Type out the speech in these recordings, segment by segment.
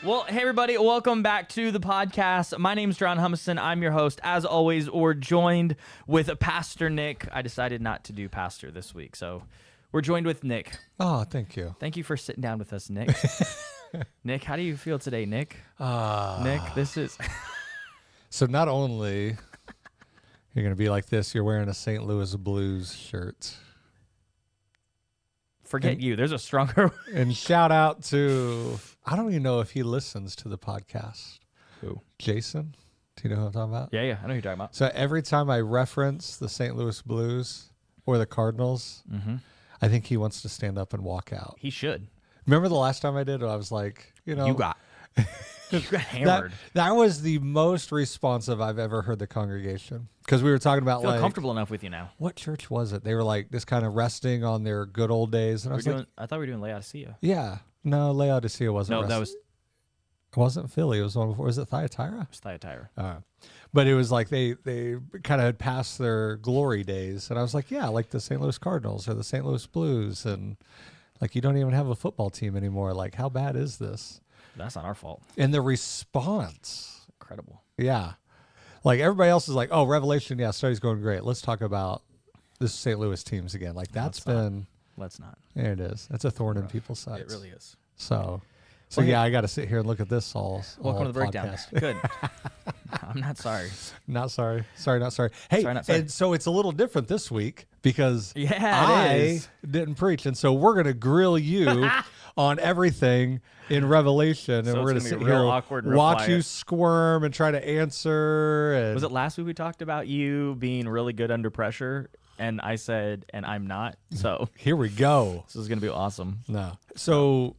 Well, hey, everybody. Welcome back to the podcast. My name's Jaron Humison. I'm your host. As always, we're joined with Pastor Nick. I decided not to do pastor this week, so we're joined with Nick. Oh, thank you. Thank you for sitting down with us, Nick. Nick, how do you feel today, Nick? Nick, this is... So not only you're going to be like this, you're wearing a St. Louis Blues shirt. Forget you. There's a stronger... And shout out to... I don't even know if he listens to the podcast. Who? Jason. Do you know who I'm talking about? Yeah, I know who you're talking about. So every time I reference the St. Louis Blues or the Cardinals, I think he wants to stand up and walk out. He should. Remember the last time I did? I was like, you know... You got hammered. That was the most responsive I've ever heard the congregation. Because we were talking about I feel comfortable enough with you now. What church was it? They were like just kind of resting on their good old days. And I thought we were doing Laodicea. Yeah. No, Laodicea wasn't. No, that was... It wasn't Philly. It was one before. Was it Thyatira? It was Thyatira. But it was like they kind of had passed their glory days. And I was like, yeah, like the St. Louis Cardinals or the St. Louis Blues. And like, you don't even have a football team anymore. Like, how bad is this? That's not our fault. And the response. Incredible. Yeah. Like everybody else is like, oh, Revelation, yeah, study's going great. Let's talk about this St. Louis teams again. Like that's Let's not. There it is. That's a thorn in people's sides. It really is. So Well, yeah, I got to sit here and look at this all. Welcome to the breakdown. podcast. Good. I'm not sorry. Not sorry. Sorry, not sorry. Hey, Sorry, not sorry. And so it's a little different this week because Yeah, it is. didn't preach. And so we're going to grill you on everything in Revelation. So And we're going it's to gonna sit be real here, awkward and real watch quiet. you squirm and try to answer. And Was it last week we talked about you being really good under pressure? And I said, and I'm not. So Here we go. this is going to be awesome. No. So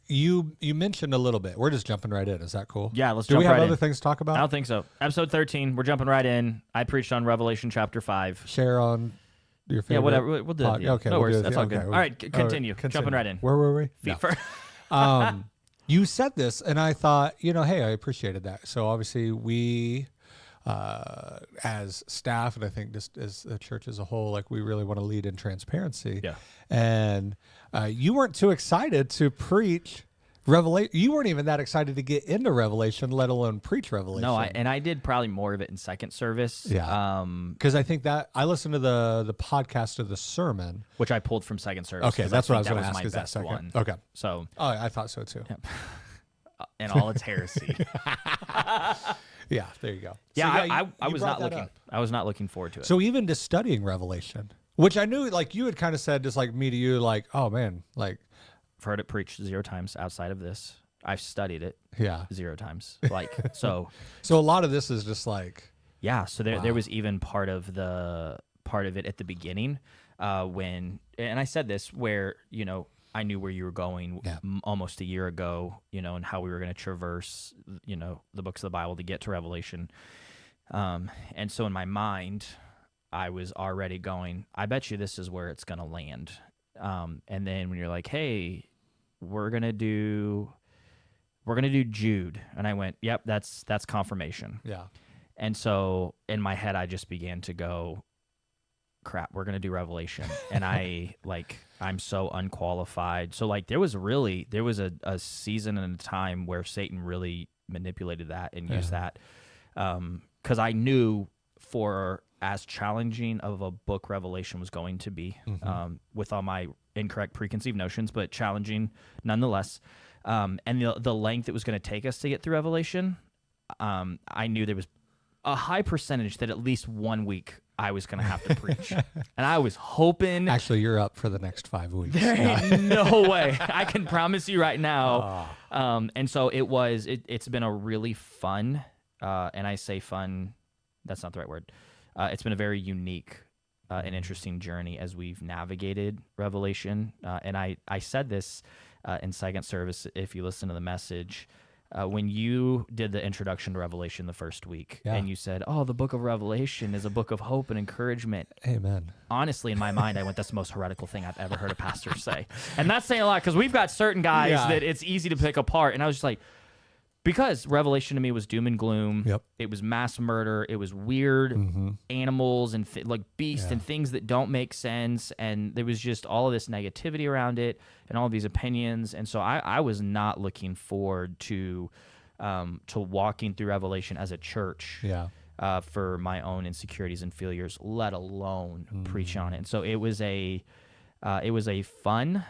you mentioned a little bit. We're just jumping right in. Is that cool? Yeah, let's Do jump we have right other in. things to talk about? I don't think so. Episode 13, we're jumping right in. I preached on Revelation chapter 5. Share on your favorite. Yeah, whatever. We'll do it. Yeah. Okay, No we'll do worries. it. That's all good. Okay, All right, continue. Jumping right in. Where were we? Feet No. first. You said this, and I thought, hey, I appreciated that. So obviously we, as staff, and I think just as the church as a whole, like we really want to lead in transparency. Yeah. And you weren't too excited to preach Revelation. You weren't even that excited to get into Revelation, let alone preach Revelation. No, I did probably more of it in second service. Yeah. Because I think that I listened to the podcast of the sermon. Which I pulled from second service. Okay, 'cause that's what I was think going to was ask. my Is that best second? one. Okay. So, Oh, I thought so too. and all its heresy. Yeah, there you go. Yeah, So, I you was brought not that looking. up. I was not looking forward to it. So even to studying Revelation, which I knew, like you had kind of said, just like me to you, like, oh man, like, I've heard it preached 0 times outside of this. I've studied it yeah. 0 times. Like so. So a lot of this is just like, Yeah. So there was even part of it at the beginning when, and I said this where I knew where you were going almost a year ago, and how we were going to traverse, the books of the Bible to get to Revelation. And so in my mind, I was already going, I bet you this is where it's going to land. And then when you're like, hey, we're going to do Jude. And I went, yep, that's confirmation. yeah. And so in my head, I just began to go, crap, we're going to do Revelation. And I'm so unqualified. So there was a season and a time where Satan really manipulated that and used that. Because I knew for as challenging of a book Revelation was going to be, with all my incorrect preconceived notions, but challenging nonetheless. And the length it was going to take us to get through Revelation, I knew there was a high percentage that at least 1 week I was going to have to preach. And I was hoping... Actually, you're up for the next 5 weeks. There ain't no way. I can promise you right now. And so it's been a really fun, and I say fun, that's not the right word. It's been a very unique and interesting journey as we've navigated Revelation. And I said this in second service, if you listen to the message, when you did the introduction to Revelation the first week, and you said, oh, the book of Revelation is a book of hope and encouragement. Amen. Honestly, in my mind, I went, that's the most heretical thing I've ever heard a pastor say. And that's saying a lot, because we've got certain guys that it's easy to pick apart. And I was just like, Because Revelation to me was doom and gloom. Yep. It was mass murder. It was weird animals and like beasts and things that don't make sense. And there was just all of this negativity around it and all of these opinions. And so I was not looking forward to walking through Revelation as a church. Yeah. For my own insecurities and failures, let alone preach on it. And so it was a fun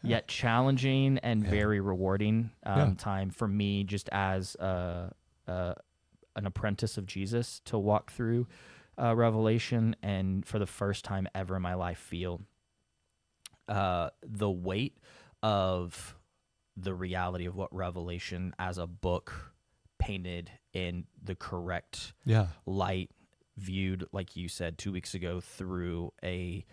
yet challenging and very rewarding time for me, just as an apprentice of Jesus, to walk through Revelation and for the first time ever in my life feel the weight of the reality of what Revelation as a book painted in the correct light, viewed, like you said 2 weeks ago, through a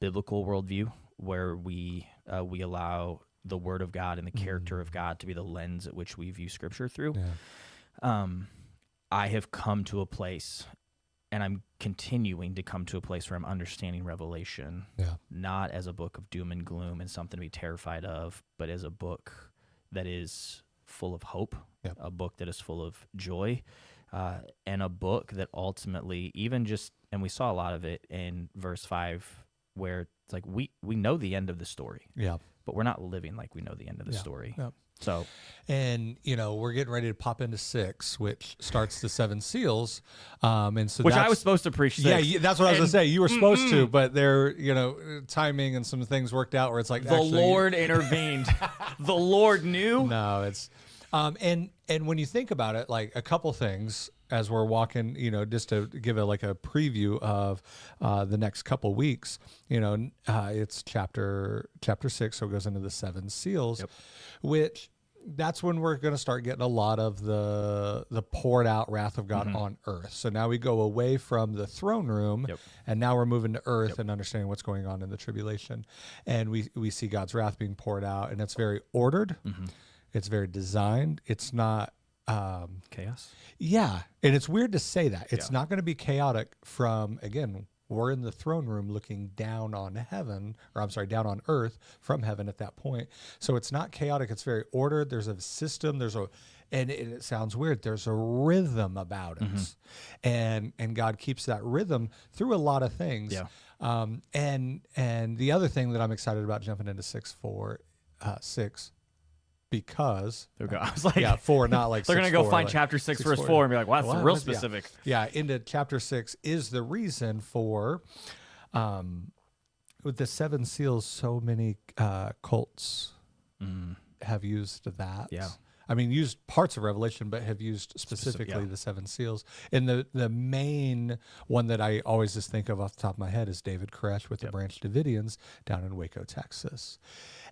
biblical worldview, where we allow the Word of God and the character of God to be the lens at which we view Scripture through. I have come to a place, and I'm continuing to come to a place where I'm understanding Revelation, not as a book of doom and gloom and something to be terrified of, but as a book that is full of hope, a book that is full of joy, and a book that ultimately, even just, and we saw a lot of it in verse 5, where it's like we know the end of the story, but we're not living like we know the end of the story. So, and we're getting ready to pop into 6, which starts the 7 seals, and so I was supposed to preach 6. Yeah, that's what I was gonna say. You were supposed to, but there, timing and some things worked out where it's like the Lord intervened. The Lord knew. No, it's, and when you think about it, like a couple things as we're walking, just to give a preview of the next couple weeks, it's chapter 6, so it goes into the 7 seals, which that's when we're going to start getting a lot of the poured out wrath of God on earth. So now we go away from the throne room, and now we're moving to earth and understanding what's going on in the tribulation, and we see God's wrath being poured out, and it's very ordered, it's very designed, it's not chaos. Yeah, and it's weird to say that. It's not going to be chaotic from, again, we're in the throne room looking down on heaven, or I'm sorry, down on earth from heaven at that point. So it's not chaotic. It's very ordered. There's a system. And it sounds weird. There's a rhythm about it. And God keeps that rhythm through a lot of things. And the other thing that I'm excited about jumping into 6, because there we go. I was like, 4, not like they're going to go find like chapter 6, verse 4 and be like, wow, that's real specific. Yeah, into chapter 6 is the reason for, with the 7 seals, so many cults have used that. I mean, used parts of Revelation, but have used specifically the 7 seals. And the main one that I always just think of off the top of my head is David Koresh with the Branch Davidians down in Waco, Texas.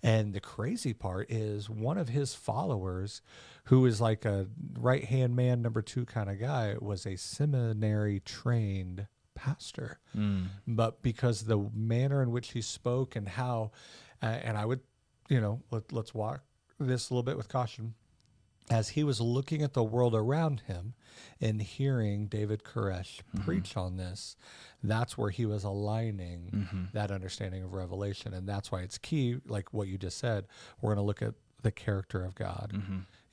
And the crazy part is one of his followers, who is like a right-hand man, number 2 kind of guy, was a seminary-trained pastor. But because the manner in which he spoke and how, and I would, let's walk this a little bit with caution. As he was looking at the world around him and hearing David Koresh preach on this, that's where he was aligning that understanding of Revelation. And that's why it's key, like what you just said, we're going to look at the character of God,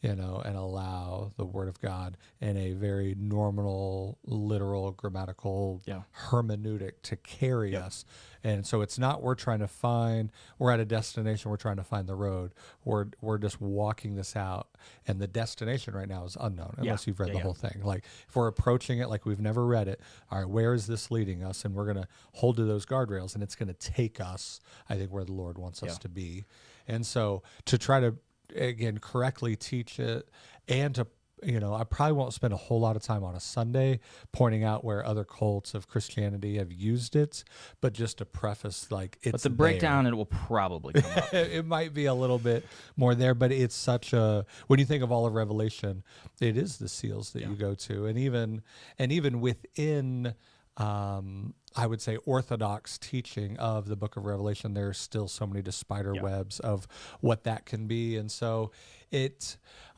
and allow the Word of God in a very normal, literal, grammatical hermeneutic to carry us. And so it's not we're at a destination, we're trying to find the road. We're just walking this out. And the destination right now is unknown, unless you've read the whole thing. Like if we're approaching it like we've never read it, all right, where is this leading us? And we're going to hold to those guardrails, and it's going to take us, I think, where the Lord wants us to be. And so to try to, again, correctly teach it, and to, I probably won't spend a whole lot of time on a Sunday pointing out where other cults of Christianity have used it, but just to preface, like, it's But the breakdown, it will probably come up. It might be a little bit more there, but it's such a, when you think of all of Revelation, it is the seals that you go to, and even within, I would say, orthodox teaching of the book of Revelation, there's still so many spider webs of what that can be. And so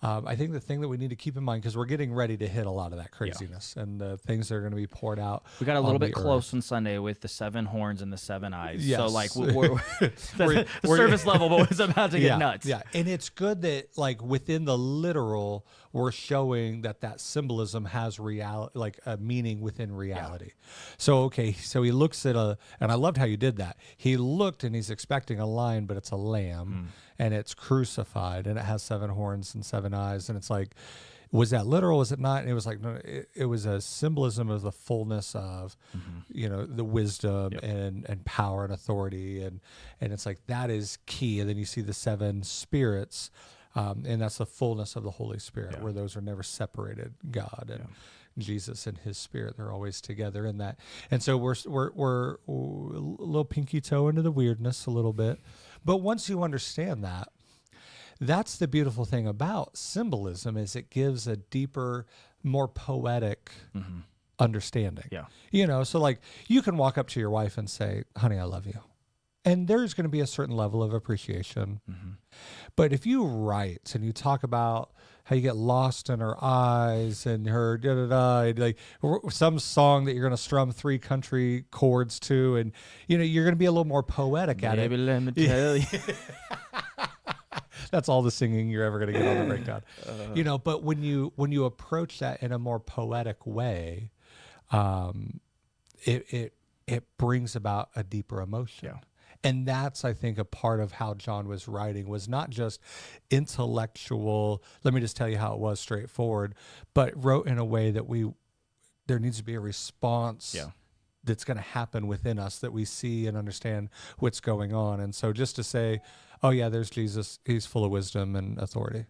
I think the thing that we need to keep in mind, because we're getting ready to hit a lot of that craziness and the things that are going to be poured out. We got a little bit close on Sunday with the 7 horns and the 7 eyes. Yes. So like the surface level was about to get nuts. Yeah, and it's good that like within the literal, we're showing that symbolism has reality, like a meaning within reality. So so he looks at and I loved how you did that. He looked and he's expecting a lion, but it's a lamb, and it's crucified, and it has 7 horns and 7 eyes, and it's like, was that literal? Was it not? And it was like, no, it was a symbolism of the fullness of, the wisdom and power and authority, and it's like that is key. And then you see the 7 spirits. And that's the fullness of the Holy Spirit, where those are never separated. God and Jesus and His Spirit, they're always together in that. And so we're a little pinky toe into the weirdness a little bit, but once you understand that, that's the beautiful thing about symbolism, is it gives a deeper, more poetic understanding. Yeah, so like you can walk up to your wife and say, "Honey, I love you." And there's going to be a certain level of appreciation. But if you write and you talk about how you get lost in her eyes and her like some song that you're going to strum 3 country chords to, and you're going to be a little more poetic at it. Let me tell you. That's all the singing you're ever going to get on the breakdown. But when you approach that in a more poetic way, it brings about a deeper emotion. Yeah. And that's, I think, a part of how John was writing, was not just intellectual, let me just tell you how it was, straightforward, but wrote in a way that there needs to be a response that's going to happen within us, that we see and understand what's going on. And so just to say, oh yeah, there's Jesus, he's full of wisdom and authority.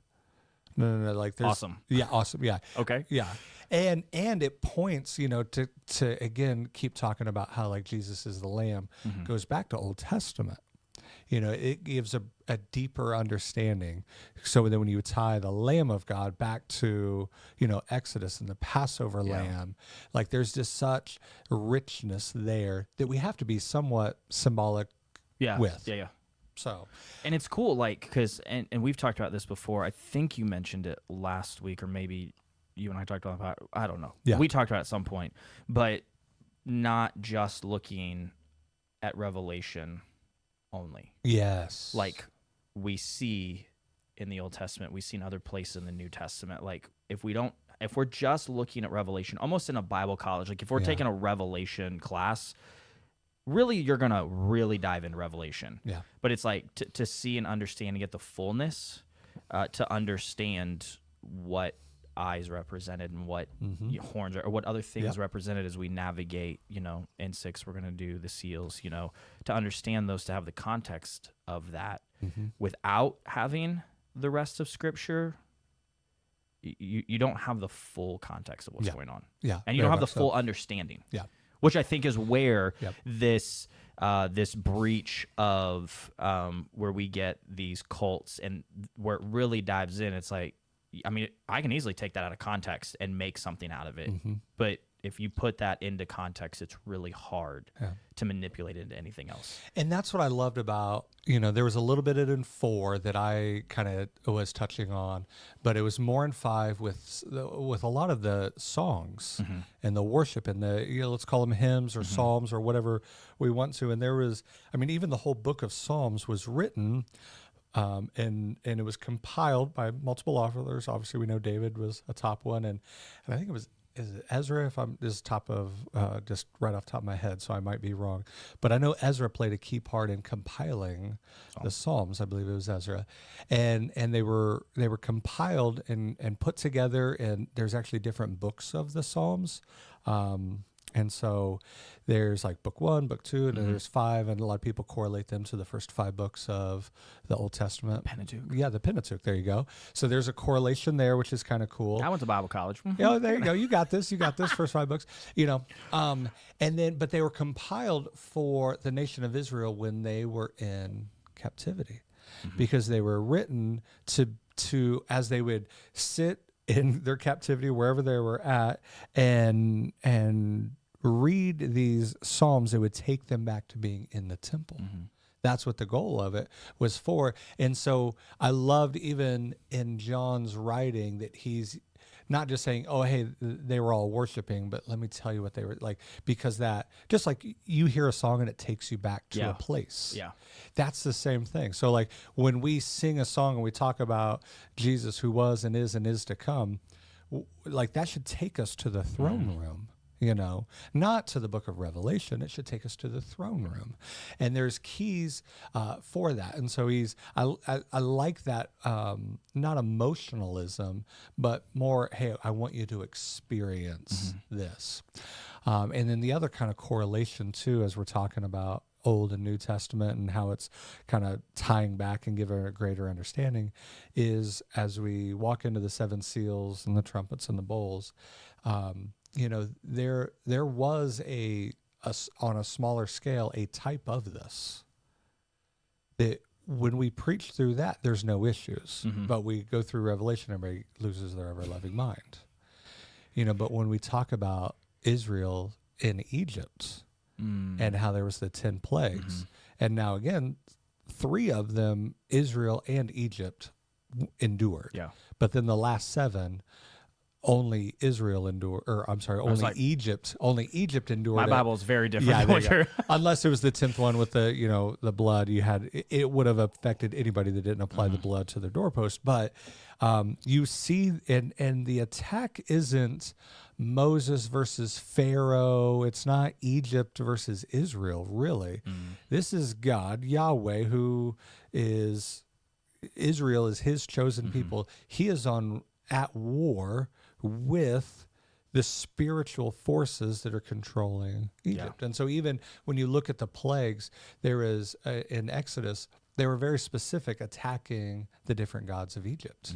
No, like there's awesome. Yeah, awesome. Yeah. Okay. Yeah. And it points, to again keep talking about how like Jesus is the Lamb, goes back to Old Testament. It gives a deeper understanding. So then when you tie the Lamb of God back to, Exodus and the Passover lamb, like there's just such richness there that we have to be somewhat symbolic with. Yeah. So, and it's cool, like, because, and we've talked about this before. I think you mentioned it last week, or maybe you and I talked about it. I don't know. Yeah. We talked about it at some point, but not just looking at Revelation only. Yes. Like we see in the Old Testament, we see in other places in the New Testament. Like if we're just looking at Revelation, almost in a Bible college, like if we're taking a Revelation class, really, you're going to really dive into Revelation. Yeah. But it's like to see and understand and get the fullness, to understand what eyes represented and what horns or what other things represented as we navigate, in 6, we're going to do the seals, to understand those, to have the context of that without having the rest of Scripture. You don't have the full context of what's going on. Yeah. And you don't have the full understanding. Yeah. Which I think is where this breach of where we get these cults, and where it really dives in. It's like, I mean, I can easily take that out of context and make something out of it. But if you put that into context, it's really hard to manipulate it into anything else. And that's what I loved about, there was a little bit in 4 that I kind of was touching on, but it was more in 5 with a lot of the songs and the worship and the, let's call them hymns or psalms or whatever we want to. And there was, even the whole book of Psalms was written, and it was compiled by multiple authors. Obviously, we know David was a top one, and I think is it Ezra? This is top of just right off the top of my head, so I might be wrong. But I know Ezra played a key part in compiling the Psalms. I believe it was Ezra, and they were compiled and put together. And there's actually different books of the Psalms. And so there's like book 1, book 2, and then there's 5, and a lot of people correlate them to the first 5 books of the Old Testament. Pentateuch. Yeah, the Pentateuch. There you go. So there's a correlation there, which is kind of cool. I went to Bible college. Oh, there you go. You got this. First 5 books. And then, but they were compiled for the nation of Israel when they were in captivity, because they were written to as they would sit in their captivity wherever they were at and read these psalms, it would take them back to being in the temple. That's what the goal of it was for. And so I loved even in John's writing that he's not just saying, oh, hey, they were all worshiping, but let me tell you what they were like, because that, just like you hear a song and it takes you back to a place. Yeah. That's the same thing. So like when we sing a song and we talk about Jesus who was and is to come, like that should take us to the throne room. Not to the book of Revelation. It should take us to the throne room. And there's keys for that. And so I like that, not emotionalism, but more, hey, I want you to experience this. And then the other kind of correlation too, as we're talking about Old and New Testament and how it's kind of tying back and giving a greater understanding, is as we walk into the seven seals and the trumpets and the bowls, there was on a smaller scale, a type of this, that when we preach through that, there's no issues, but we go through Revelation, everybody loses their ever-loving mind, but when we talk about Israel in Egypt and how there was the 10 plagues, and now again, 3 of them, Israel and Egypt endured, but then the last 7, only Israel endured, only Egypt endured. My Bible is very different. Unless it was the 10th one with the blood. It would have affected anybody that didn't apply the blood to their doorpost. But you see, and the attack isn't Moses versus Pharaoh. It's not Egypt versus Israel, really. This is God, Yahweh, who is, Israel is his chosen people. He is at war with the spiritual forces that are controlling Egypt. And so even when you look at the plagues, there is in Exodus, they were very specific, attacking the different gods of Egypt.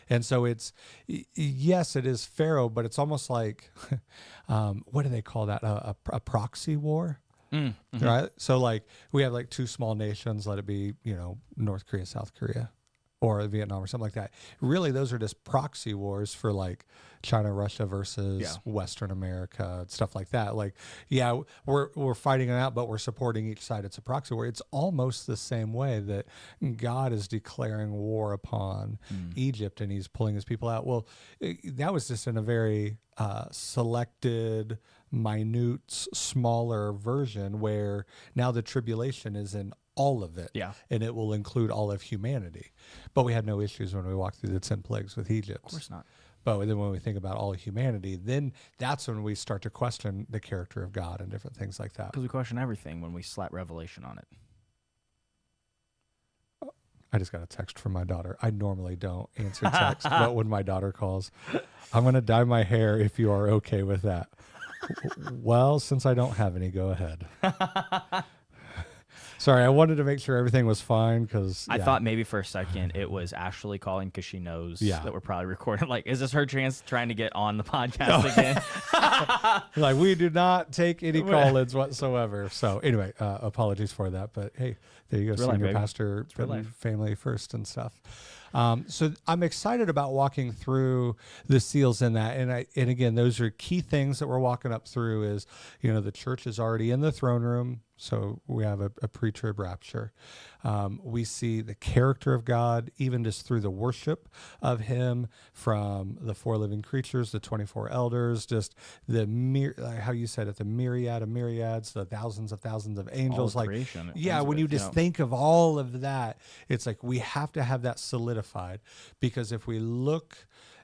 And so it's, yes, it is Pharaoh, but it's almost like, what do they call that? A proxy war? Right? So like we have like 2 small nations, let it be, North Korea, South Korea, or Vietnam or something like that. Really, those are just proxy wars for like China, Russia versus Western America, stuff like that. Like, we're fighting it out, but we're supporting each side. It's a proxy war. It's almost the same way that God is declaring war upon Egypt and he's pulling his people out. Well, that was just in a very selected, minute, smaller version, where now the tribulation is in all of it, and it will include all of humanity. But we had no issues when we walked through the 10 plagues with Egypt. Of course not. But then when we think about all of humanity, then that's when we start to question the character of God and different things like that. Because we question everything when we slap Revelation on it. I just got a text from my daughter. I normally don't answer text, but when my daughter calls, I'm going to dye my hair if you are okay with that. Well, since I don't have any, go ahead. Sorry, I wanted to make sure everything was fine because I thought maybe for a second it was Ashley calling because she knows that we're probably recording. Like, is this her chance trying to get on the podcast again? Like, we do not take any call-ins whatsoever. So anyway, apologies for that. But hey, there you go, senior pastor, family first and stuff. So I'm excited about walking through the seals in that. And again, those are key things that we're walking up through is, the church is already in the throne room. So we have a pre-trib rapture. We see the character of God, even just through the worship of him from the 4 living creatures, the 24 elders, just how you said it, the myriad of myriads, the thousands of angels. All creation. When you just think of all of that, it's like we have to have that solidified, because if we look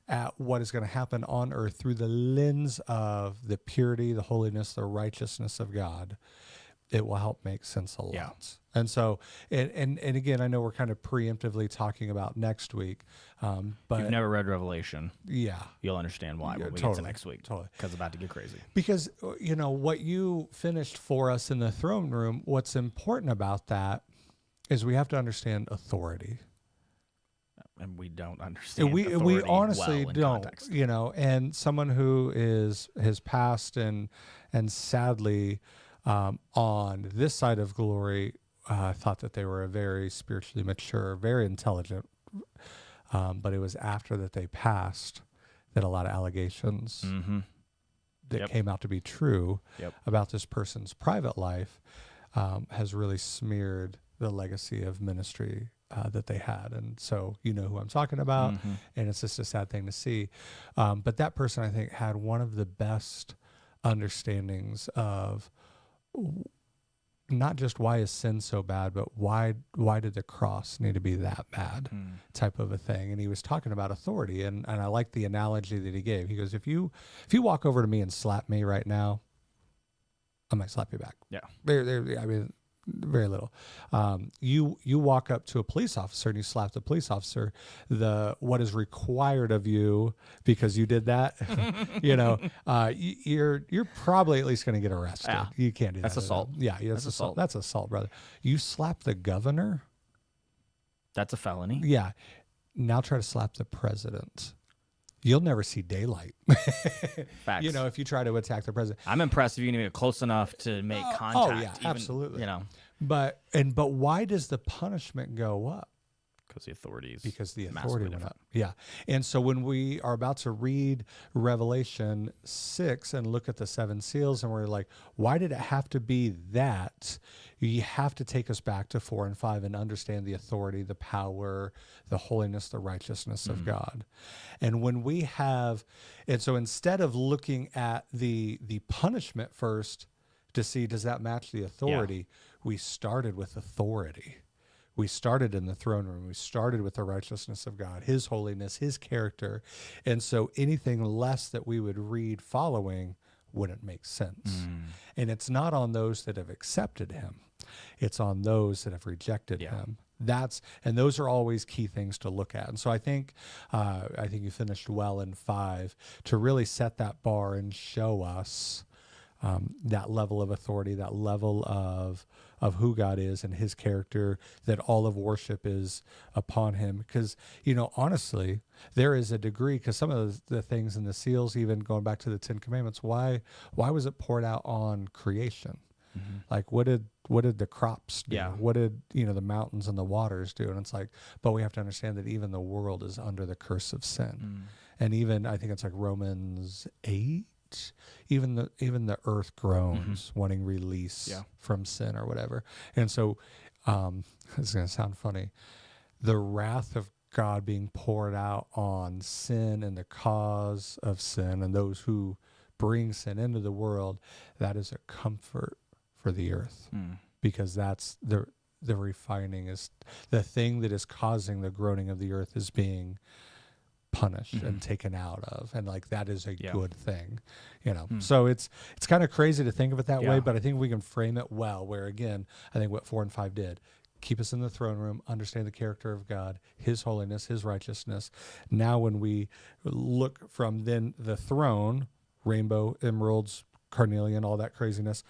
at what is going to happen on earth through the lens of the purity, the holiness, the righteousness of God, it will help make sense a lot. Yeah. And so, and again, I know we're kind of preemptively talking about next week, but you've never read Revelation. You'll understand why when we get to next week. Totally. Because it's about to get crazy. Because, what you finished for us in the throne room, what's important about that is we have to understand authority. And we don't understand we honestly don't, context. And someone who has passed and sadly, on this side of glory, thought that they were a very spiritually mature, very intelligent, but it was after that they passed that a lot of allegations that came out to be true about this person's private life has really smeared the legacy of ministry that they had. And so you know who I'm talking about, and it's just a sad thing to see. But that person, I think, had one of the best understandings of not just why is sin so bad, but why did the cross need to be that bad type of a thing. And he was talking about authority, and I like the analogy that he gave. He goes, if you walk over to me and slap me right now, I might slap you back. Yeah. I mean, very little. You walk up to a police officer and you slap the police officer. What is required of you because you did that, you're probably at least going to get arrested. Yeah. You can't do that. That's assault. Yeah, that's assault. That's assault, brother. You slap the governor. That's a felony. Yeah. Now try to slap the president. You'll never see daylight. Facts. If you try to attack the president. I'm impressed if you can get close enough to make contact. Oh yeah, absolutely. But why does the punishment go up? Because the authorities. Because the authority went up. Yeah. And so when we are about to read Revelation 6 and look at the 7 seals, and we're like, why did it have to be that? You have to take us back to 4 and 5 and understand the authority, the power, the holiness, the righteousness of God. And when we have, and so instead of looking at the punishment first to see, does that match the authority? We started with authority. We started in the throne room. We started with the righteousness of God, his holiness, his character. And so anything less that we would read following wouldn't make sense. And it's not on those that have accepted him. It's on those that have rejected him. And those are always key things to look at. And so I think you finished well in 5 to really set that bar and show us that level of authority, that level of who God is and his character, that all of worship is upon him. Because, honestly, there is a degree, because some of the things in the seals, even going back to the 10 Commandments, why was it poured out on creation? Like, what did the crops do? Yeah. What did, the mountains and the waters do? And it's like, but we have to understand that even the world is under the curse of sin. And even, I think it's like Romans 8, even the earth groans, wanting release from sin or whatever. And so, this is going to sound funny, the wrath of God being poured out on sin and the cause of sin and those who bring sin into the world, that is a comfort for the earth, because that's the refining, is the thing that is causing the groaning of the earth is being punished and taken out of, and like that is a good thing, So it's kind of crazy to think of it that way, but I think we can frame it well, where again, I think what 4 and 5 did, keep us in the throne room, understand the character of God, his holiness, his righteousness. Now when we look from then the throne, rainbow, emeralds, carnelian, all that craziness,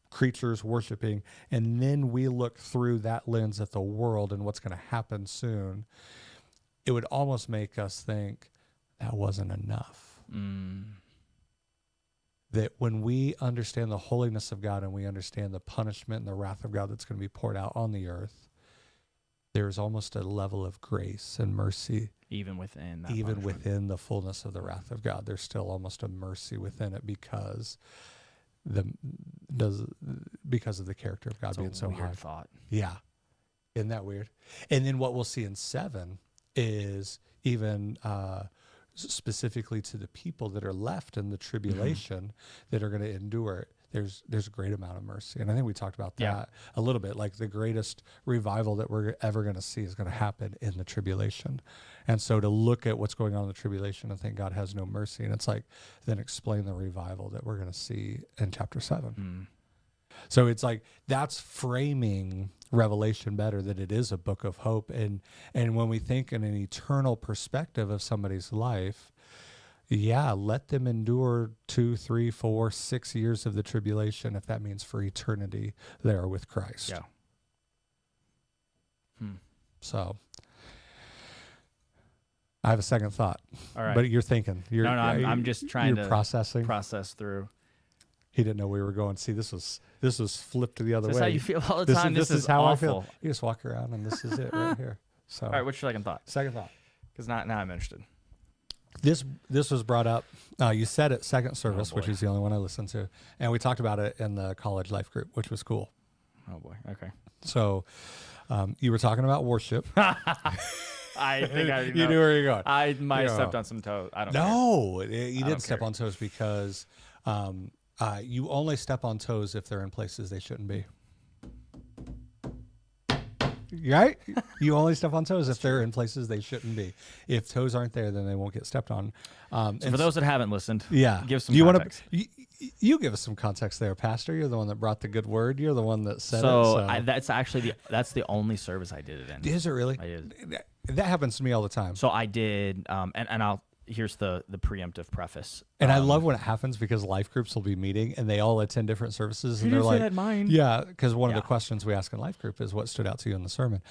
creatures worshiping, and then we look through that lens at the world and what's going to happen soon, it would almost make us think that wasn't enough. That when we understand the holiness of God and we understand the punishment and the wrath of God that's going to be poured out on the earth, there's almost a level of grace and mercy. Even within the fullness of the wrath of God, there's still almost a mercy within it because of the character of God being so high. Thought. Yeah. Isn't that weird? And then what we'll see in 7 is even specifically to the people that are left in the tribulation that are going to endure it. There's a great amount of mercy. And I think we talked about that a little bit. Like the greatest revival that we're ever going to see is going to happen in the tribulation. And so to look at what's going on in the tribulation and think God has no mercy, and it's like, then explain the revival that we're going to see in chapter 7. So it's like, that's framing Revelation better, that it is a book of hope. And when we think in an eternal perspective of somebody's life, let them endure 2, 3, 4, 6 years of the tribulation, if that means for eternity there with Christ. So I have a second thought. All right. But you're thinking. I'm just trying to process through. He didn't know we were going. See, this was flipped the other way. This is how you feel all the time. This is how awful. I feel. You just walk around, and this is it right here. So, all right, what's your second thought? Second thought. Because now I'm interested. This was brought up. You said it second service, which is the only one I listened to, and we talked about it in the college life group, which was cool. Oh boy. Okay. So you were talking about worship. I think I You knew where you're going. I might have Yeah. stepped on some toes. I don't care. No, you don't didn't step care. on toes because you only step on toes if they're in places they shouldn't be. Right? You only step on toes if they're in places they shouldn't be. If toes aren't there, then they won't get stepped on. So for those that haven't listened, yeah, give some you context. You give us some context there, Pastor. You're the one that brought the good word. You're the one that said it. So that's actually that's the only service I did it in. Is it really? I did. That happens to me all the time. So I did, and I'll here's the preemptive preface. And I love when it happens because life groups will be meeting and they all attend different services. And You they're didn't say like, that mine. yeah, because one of Yeah. the questions we ask in life group is what stood out to you in the sermon.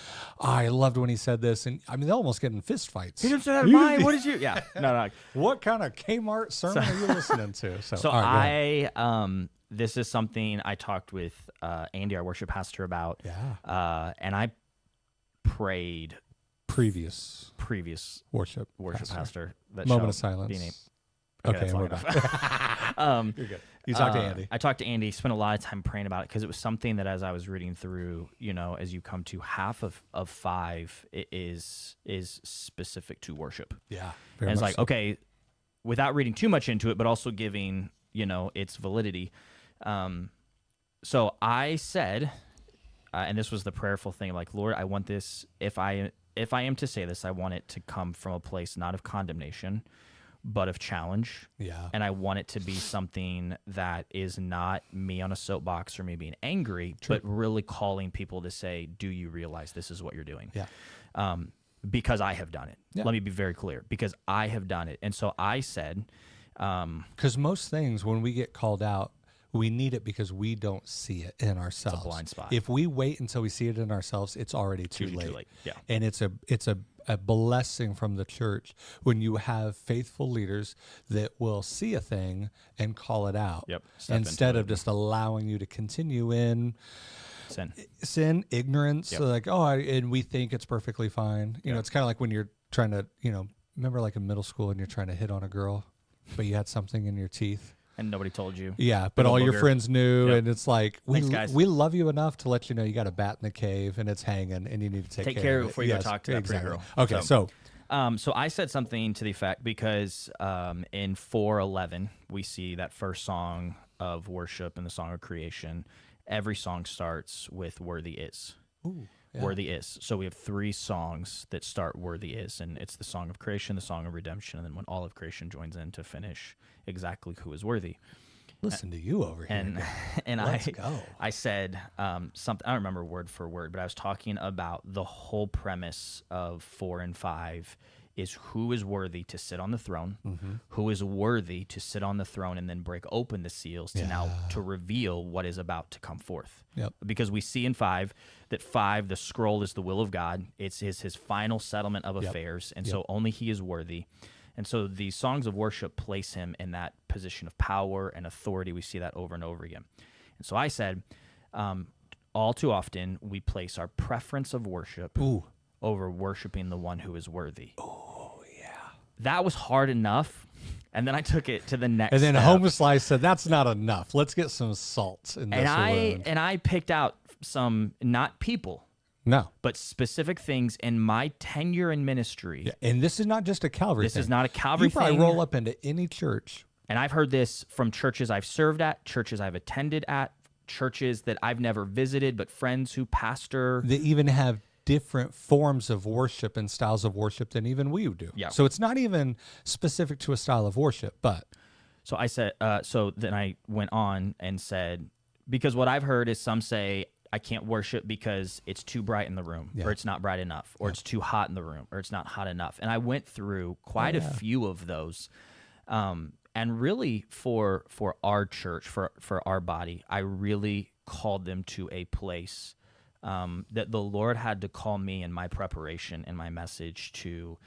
I loved when he said this. And I mean, they almost get in fist fights. He didn't say that in mine. What did you? Yeah. No. What kind of Kmart sermon are you listening to? So all right, go ahead. this is something I talked with Andy, our worship pastor, about. Yeah. And I prayed Previous worship worship pastor. That Moment shall of silence. be named. Okay, that's long we're enough. You're good. You talked to Andy. I talked to Andy, spent a lot of time praying about it because it was something that as I was reading through, as you come to half of 5, it is specific to worship. Yeah. And it's like, okay, without reading too much into it, but also giving, its validity. So I said, and this was the prayerful thing, like, Lord, I want this, if I am to say this, I want it to come from a place not of condemnation, but of challenge. Yeah. And I want it to be something that is not me on a soapbox or me being angry, but really calling people to say, do you realize this is what you're doing? Yeah. Because I have done it. Yeah. Let me be very clear. Because I have done it. And so I said... Because most things, when we get called out, we need it because we don't see it in ourselves. It's a blind spot. If we wait until we see it in ourselves, it's already too late. Yeah. And it's a blessing from the church when you have faithful leaders that will see a thing and call it out. Yep. Step Instead into of just allowing you to continue in sin, ignorance. Yep. So like, and we think it's perfectly fine. You know, it's kind of like when you're trying to, remember like in middle school and you're trying to hit on a girl, but you had something in your teeth. And nobody told you. Yeah, but all your friends knew, Yep. and it's like, Thanks, guys. we love you enough to let you know you got a bat in the cave, and it's hanging, and you need to take care of of it before you go talk to that pretty girl. Okay, so So I said something to the effect, because in 4:11, we see that first song of worship and the song of creation. Every song starts with "Worthy is." Ooh, yeah. Worthy is. So we have 3 songs that start "Worthy is," and it's the song of creation, the song of redemption, and then when all of creation joins in to finish exactly who is worthy. Listen to you over here. And Let's go. I said something, I don't remember word for word, but I was talking about the whole premise of 4 and 5 is who is worthy to sit on the throne, who is worthy to sit on the throne and then break open the seals to reveal what is about to come forth. Yep. Because we see in 5 that 5, the scroll is the will of God. It's his final settlement of affairs, and so only he is worthy. And so the songs of worship place him in that position of power and authority. We see that over and over again. And so I said, all too often we place our preference of worship over worshiping the one who is worthy. Oh, yeah. That was hard enough. And then I took it to the next And then step. Home Slice said, that's not enough. Let's get some salt in this wound. And I picked out some, not people, No. but specific things in my tenure in ministry. Yeah, and this is not just a Calvary This thing. is not a Calvary You probably thing. roll up into any church. And I've heard this from churches I've served at, churches I've attended at, churches that I've never visited, but friends who pastor. They even have different forms of worship and styles of worship than even we do. Yeah. So it's not even specific to a style of worship, but So I said, so then I went on and said, because what I've heard is some say, I can't worship because it's too bright in the room, or it's not bright enough, or it's too hot in the room, or it's not hot enough. And I went through quite a few of those. And really for our church, for our body, I really called them to a place that the Lord had to call me in my preparation and my message to.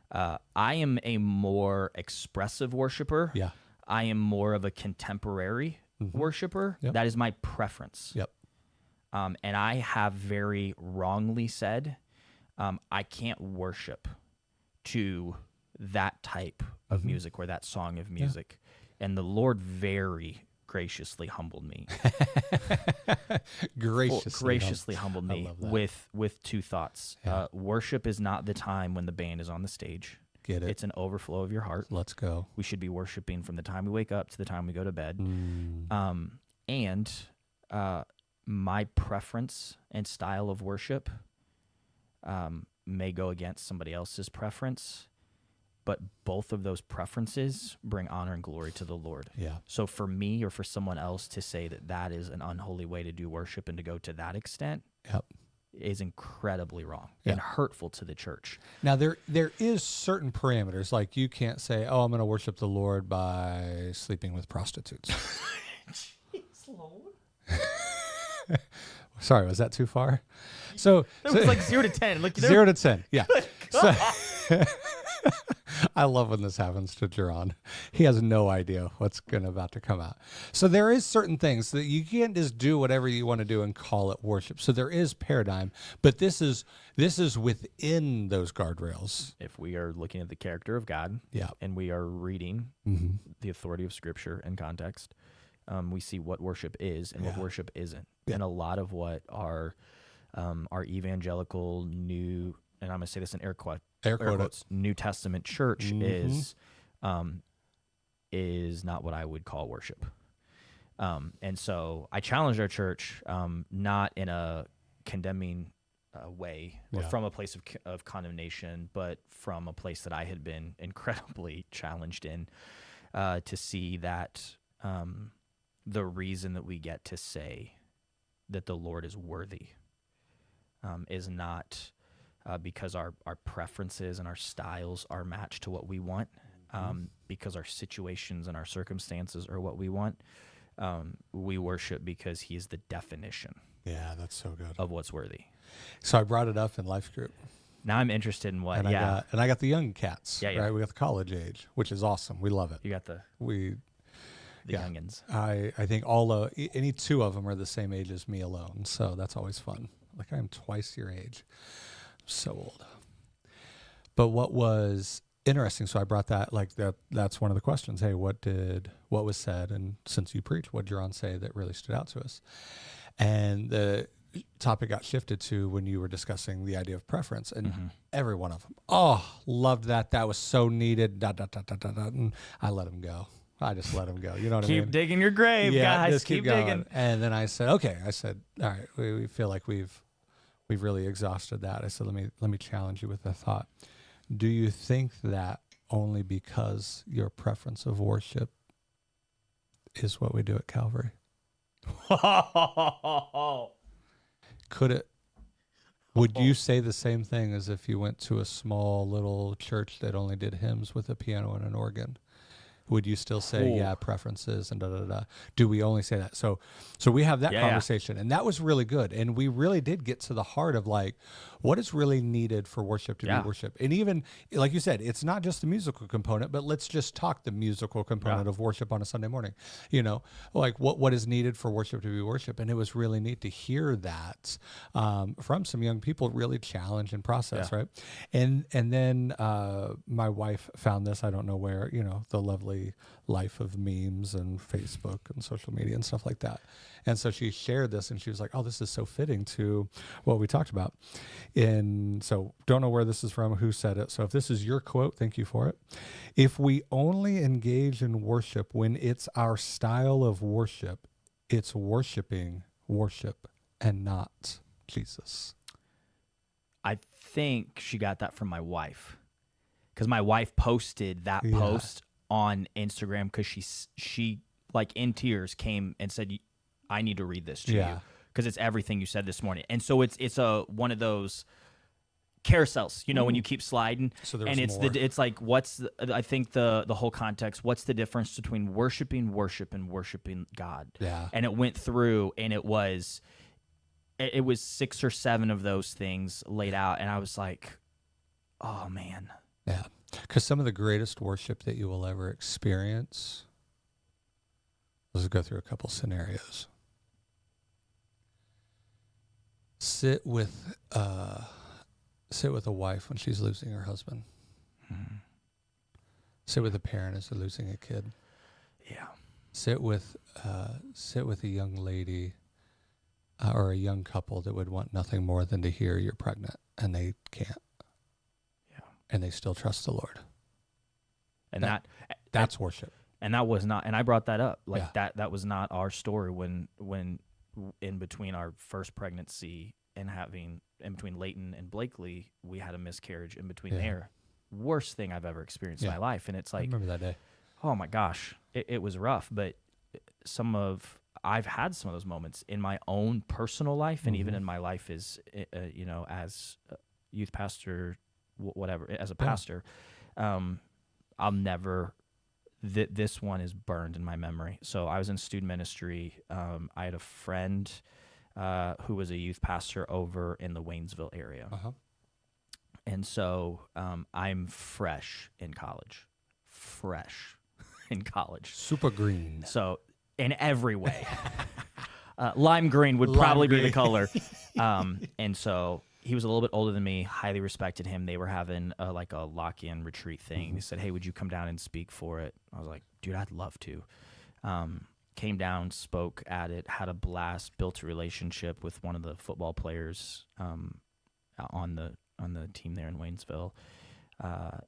I am a more expressive worshiper. Yeah. I am more of a contemporary worshiper. Yep. That is my preference. Yep. And I have very wrongly said, I can't worship to that type of music or that song of music. And the Lord very, graciously humbled me. graciously humbled I me love that. with two thoughts. Yeah. Worship is not the time when the band is on the stage. Get it. It's an overflow of your heart. Let's go. We should be worshiping from the time we wake up to the time we go to bed. Mm. And my preference and style of worship may go against somebody else's preference, but both of those preferences bring honor and glory to the Lord. Yeah. So for me or for someone else to say that that is an unholy way to do worship and to go to that extent Yep. is incredibly wrong Yeah. and hurtful to the church. Now there is certain parameters, like you can't say, "Oh, I'm going to worship the Lord by sleeping with prostitutes." Jeez, Lord. Sorry, was that too far? So It was like 0 to 10. Like, 0 to 10. Yeah. So, I love when this happens to Jaron. He has no idea what's about to come out. So there is certain things that you can't just do whatever you want to do and call it worship. So there is paradigm, but this is within those guardrails. If we are looking at the character of God, Yeah. and we are reading the authority of Scripture and context, we see what worship is and what Yeah. worship isn't. Yeah. And a lot of what our evangelical new, and I'm going to say this in air quotes, New Testament church is not what I would call worship. And so I challenged our church, not in a condemning way or Yeah. from a place of condemnation, but from a place that I had been incredibly challenged in, to see that the reason that we get to say that the Lord is worthy is not because our preferences and our styles are matched to what we want, because our situations and our circumstances are what we want. We worship because he is the definition Yeah, that's so good. of what's worthy. So I brought it up in life group. Now I'm interested in what, And I got the young cats, Yeah. right? We got the college age, which is awesome. We love it. You got the Yeah. youngins. I think any two of them are the same age as me alone. So that's always fun. Like I am twice your age. I'm so old. But what was interesting, so I brought that, like that's one of the questions. Hey, what was said? And since you preach, what did Jaron say that really stood out to us? And the topic got shifted to when you were discussing the idea of preference, and every one of them, loved that. That was so needed. And I let him go. I just let him go. You know what I mean? Keep digging your grave, guys. Just Keep going. digging. And then I said, okay. I said, all right, we feel like we've really exhausted that. I said, let me challenge you with a thought. Do you think that only because your preference of worship is what we do at Calvary? Could it? Would you say the same thing as if you went to a small little church that only did hymns with a piano and an organ? Would you still say, yeah, preferences and da-da-da? Do we only say that? So we have that conversation, and that was really good. And we really did get to the heart of, like, what is really needed for worship to be worship. And even, like you said, it's not just the musical component, but let's just talk the musical component of worship on a Sunday morning. You know, like what is needed for worship to be worship. And it was really neat to hear that from some young people, really challenge and process, right? And then my wife found this, I don't know where, the lovely life of memes and Facebook and social media and stuff like that. And so she shared this, and she was like, oh, this is so fitting to what we talked about. And so don't know where this is from, who said it. So if this is your quote, thank you for it. If we only engage in worship when it's our style of worship, it's worshiping worship and not Jesus. I think she got that from my wife, because my wife posted that post on Instagram, because she like in tears came and said, I need to read this to you, because it's everything you said this morning. And so it's a one of those carousels, when you keep sliding. So and it's like, I think the whole context, what's the difference between worshiping worship and worshiping God? Yeah. And it went through, and it was 6 or 7 of those things laid out, and I was like, oh man. Yeah. Because some of the greatest worship that you will ever experience, let's go through a couple scenarios. Sit with a wife when she's losing her husband. Sit with a parent as they're losing a kid. Yeah. sit with a young lady or a young couple that would want nothing more than to hear you're pregnant, and they can't. Yeah. And they still trust the Lord. And that's worship. And that was not, and I brought that up, like Yeah. that was not our story when in between our first pregnancy and in between Leighton and Blakely, we had a miscarriage in between there. Worst thing I've ever experienced in my life. And it's I like, remember that day. oh my gosh, it was rough. But I've had some of those moments in my own personal life, and even in my life as, as a youth pastor, whatever, as a pastor, I'll never, this one is burned in my memory. So I was in student ministry. I had a friend who was a youth pastor over in the Waynesville area. Uh-huh. And so I'm fresh in college. Super green. So in every way. Lime green would probably be the color. And so he was a little bit older than me, highly respected him. They were having a lock-in retreat thing. He said, hey, would you come down and speak for it? I was like, dude, I'd love to. Came down, spoke at it, had a blast, built a relationship with one of the football players on the team there in Waynesville,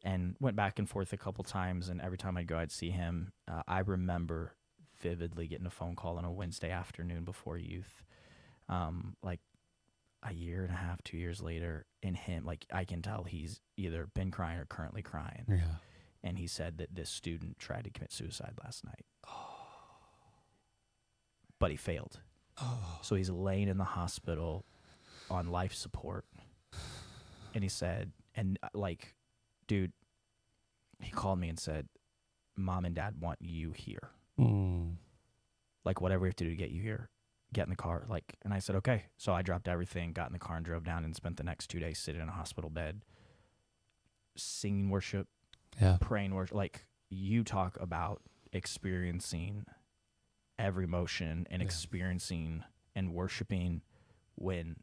and went back and forth a couple times. And every time I'd go, I'd see him. I remember vividly getting a phone call on a Wednesday afternoon before youth, like a year and a half, 2 years later, and him, like, I can tell he's either been crying or currently crying. Yeah. And he said that this student tried to commit suicide last night. But he failed. So he's laying in the hospital on life support. And he said, dude, he called me and said, Mom and Dad want you here. Like, whatever we have to do to get you here, get in the car. And I said, okay. So I dropped everything, got in the car, and drove down and spent the next 2 days sitting in a hospital bed, singing worship, praying worship. Like, you talk about experiencing every emotion and experiencing and worshiping when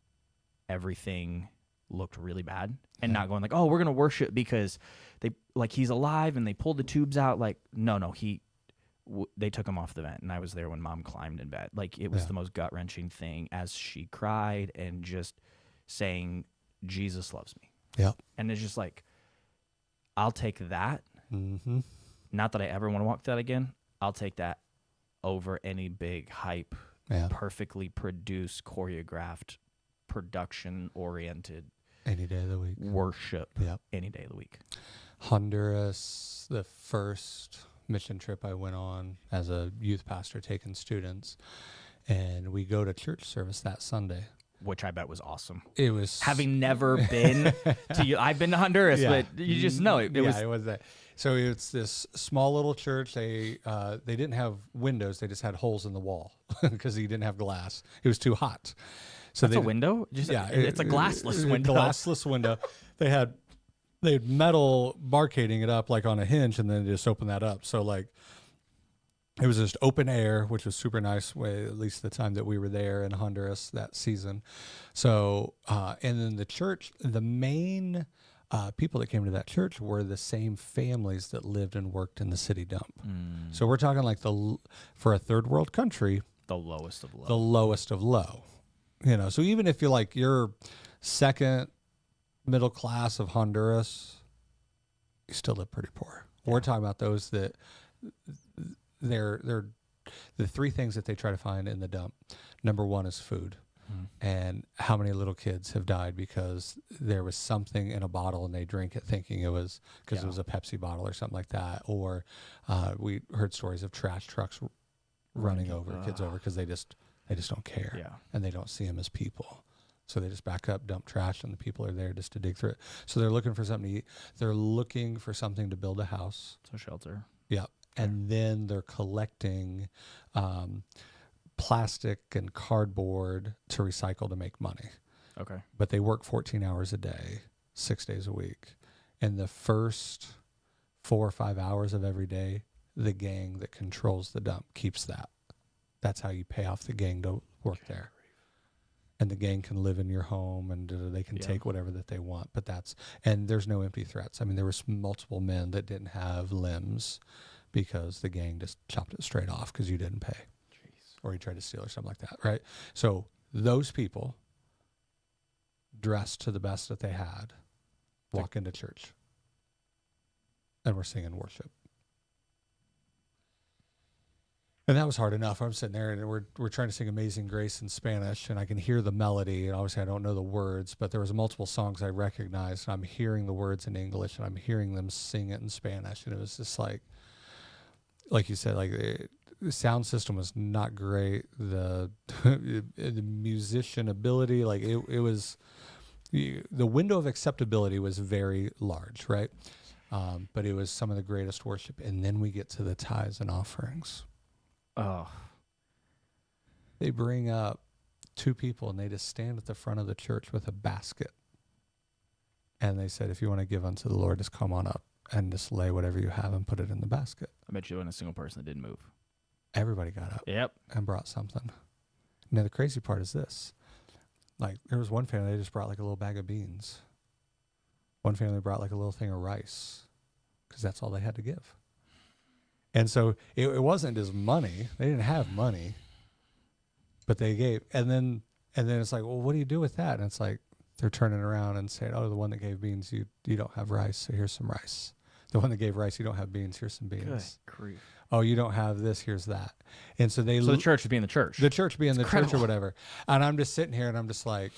everything looked really bad, and not going like, oh, we're going to worship because he's alive and they pulled the tubes out. Like, no, they took him off the vent, and I was there when Mom climbed in bed. Like, it was the most gut-wrenching thing as she cried and just saying, Jesus loves me. Yep. And it's just like, I'll take that. Mm-hmm. Not that I ever want to walk that again. I'll take that over any big hype, perfectly produced, choreographed, production-oriented any day of the week worship. Any day of the week. Honduras, the first mission trip I went on as a youth pastor taking students, and we go to church service that Sunday, which I bet was awesome. It was, having never been to I've been to Honduras, but you just know it was that. So it's this small little church. They didn't have windows; they just had holes in the wall because he didn't have glass. It was too hot. So that's a window. It's a glassless window. Glassless window. They had metal barricading it up like on a hinge, and then they just open that up. So like, it was just open air, which was super nice. At least the time that we were there in Honduras that season. So and then the church, the main people that came to that church were the same families that lived and worked in the city dump. So we're talking like for a third world country, the lowest of low. The lowest of low. So even if you're second middle class of Honduras, you still live pretty poor. We're talking about those that they're the three things that they try to find in the dump. Number one is food. And how many little kids have died because there was something in a bottle and they drank it thinking it was because it was a Pepsi bottle or something like that. Or we heard stories of trash trucks running over kids over because they just don't care, and they don't see them as people. So they just back up, dump trash, and the people are there just to dig through it. So they're looking for something to eat. They're looking for something to build a house. So shelter. Yeah. And then they're collecting plastic and cardboard to recycle to make money. Okay. But they work 14 hours a day, 6 days a week. And the first 4 or 5 hours of every day, the gang that controls the dump keeps that. That's how you pay off the gang to work there. And the gang can live in your home, and they can take whatever that they want. But and there's no empty threats. I mean, there was multiple men that didn't have limbs because the gang just chopped it straight off because you didn't pay. Jeez. Or you tried to steal or something like that, right? So those people dressed to the best that they had walk into church. And we're singing worship. And that was hard enough. I'm sitting there and we're trying to sing Amazing Grace in Spanish, and I can hear the melody, and obviously I don't know the words, but there was multiple songs I recognized, and I'm hearing the words in English, and I'm hearing them sing it in Spanish, and it was just like you said, like the sound system was not great. The musician ability, like it was, the window of acceptability was very large, right? But it was some of the greatest worship. And then we get to the tithes and offerings. Oh. They bring up two people and they just stand at the front of the church with a basket. And they said, if you want to give unto the Lord, just come on up and just lay whatever you have and put it in the basket. I bet you wasn't a single person that didn't move. Everybody got up. Yep. And brought something. Now, the crazy part is this. Like, there was one family, they just brought like a little bag of beans. One family brought like a little thing of rice because that's all they had to give. And so it wasn't just money. They didn't have money, but they gave. And then it's like, well, what do you do with that? And it's like, they're turning around and saying, oh, the one that gave beans, you don't have rice, so here's some rice. The one that gave rice, you don't have beans, here's some beans. Good grief. Oh, you don't have this, here's that. And so the church would be in the church. The church being it's the incredible. church or whatever. And I'm just sitting here and I'm just like,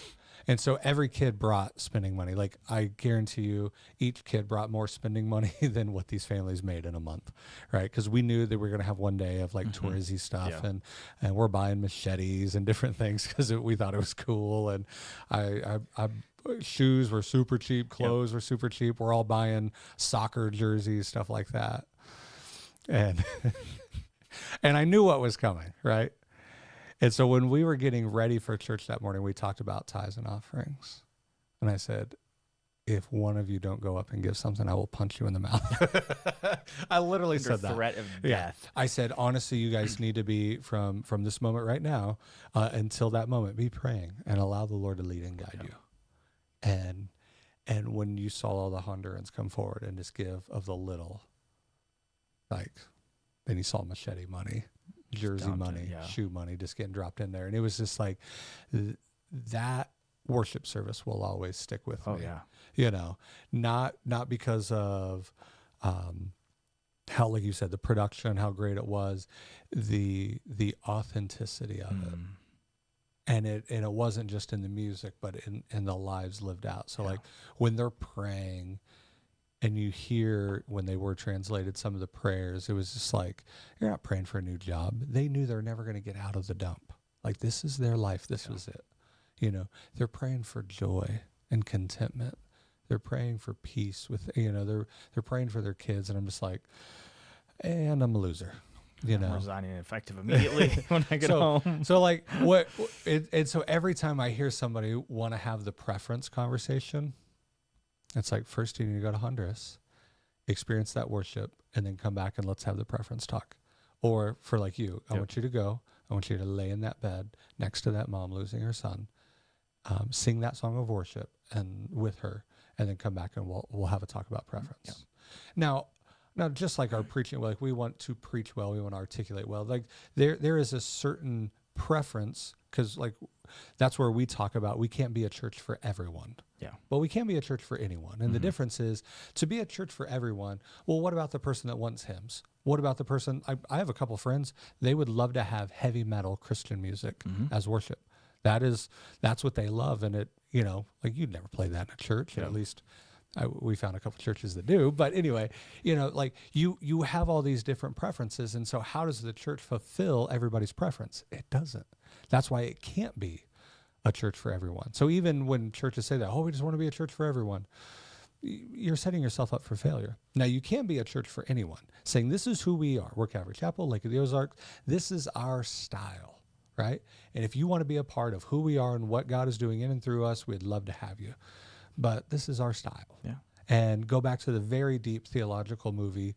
and so every kid brought spending money. Like, I guarantee you, each kid brought more spending money than what these families made in a month, right? Because we knew that we were going to have one day of like touristy stuff, and we're buying machetes and different things because we thought it was cool. And I shoes were super cheap, clothes were super cheap. We're all buying soccer jerseys, stuff like that. And and I knew what was coming, right? And so when we were getting ready for church that morning, we talked about tithes and offerings. And I said, if one of you don't go up and give something, I will punch you in the mouth. I literally said that. Threat of death. Yeah. I said, honestly, you guys need to be from this moment right now until that moment, be praying and allow the Lord to lead and guide you. And when you saw all the Hondurans come forward and just give of the little, like, then you saw machete money, jersey money, shoe money just getting dropped in there. And it was just like that worship service will always stick with me. Yeah. You know, not because of how, like you said, the production, how great it was, the authenticity of it. And it wasn't just in the music, but in the lives lived out. So like when they're praying, and you hear when they were translated some of the prayers, it was just like, you're not praying for a new job. They knew they're never going to get out of the dump. Like, this is their life. This was it. You know, they're praying for joy and contentment. They're praying for peace with, you know, they're praying for their kids. And I'm just like, and I'm a loser. You know, I'm resigning effective immediately when I get home. So like and so every time I hear somebody want to have the preference conversation, it's like, first you need to go to Honduras, experience that worship, and then come back and let's have the preference talk. Or for like you, I want you to go. I want you to lay in that bed next to that mom losing her son, sing that song of worship and with her, and then come back and we'll have a talk about preference. Now, just like our preaching, like we want to preach well, we want to articulate well. Like there is a certain preference, because like that's where we talk about we can't be a church for everyone. Yeah. But we can be a church for anyone. And the difference is, to be a church for everyone, well, what about the person that wants hymns? What about the person, I have a couple friends, they would love to have heavy metal Christian music as worship. That's what they love. And it, you know, like you'd never play that in a church, at least we found a couple churches that do. But anyway, you know, like you have all these different preferences. And so how does the church fulfill everybody's preference? It doesn't. That's why it can't be a church for everyone. So even when churches say that, oh, we just want to be a church for everyone, you're setting yourself up for failure. Now, you can be a church for anyone, saying this is who we are. We're Calvary Chapel, Lake of the Ozarks. This is our style, right? And if you want to be a part of who we are and what God is doing in and through us, we'd love to have you. But this is our style. Yeah. And go back to the very deep theological movie,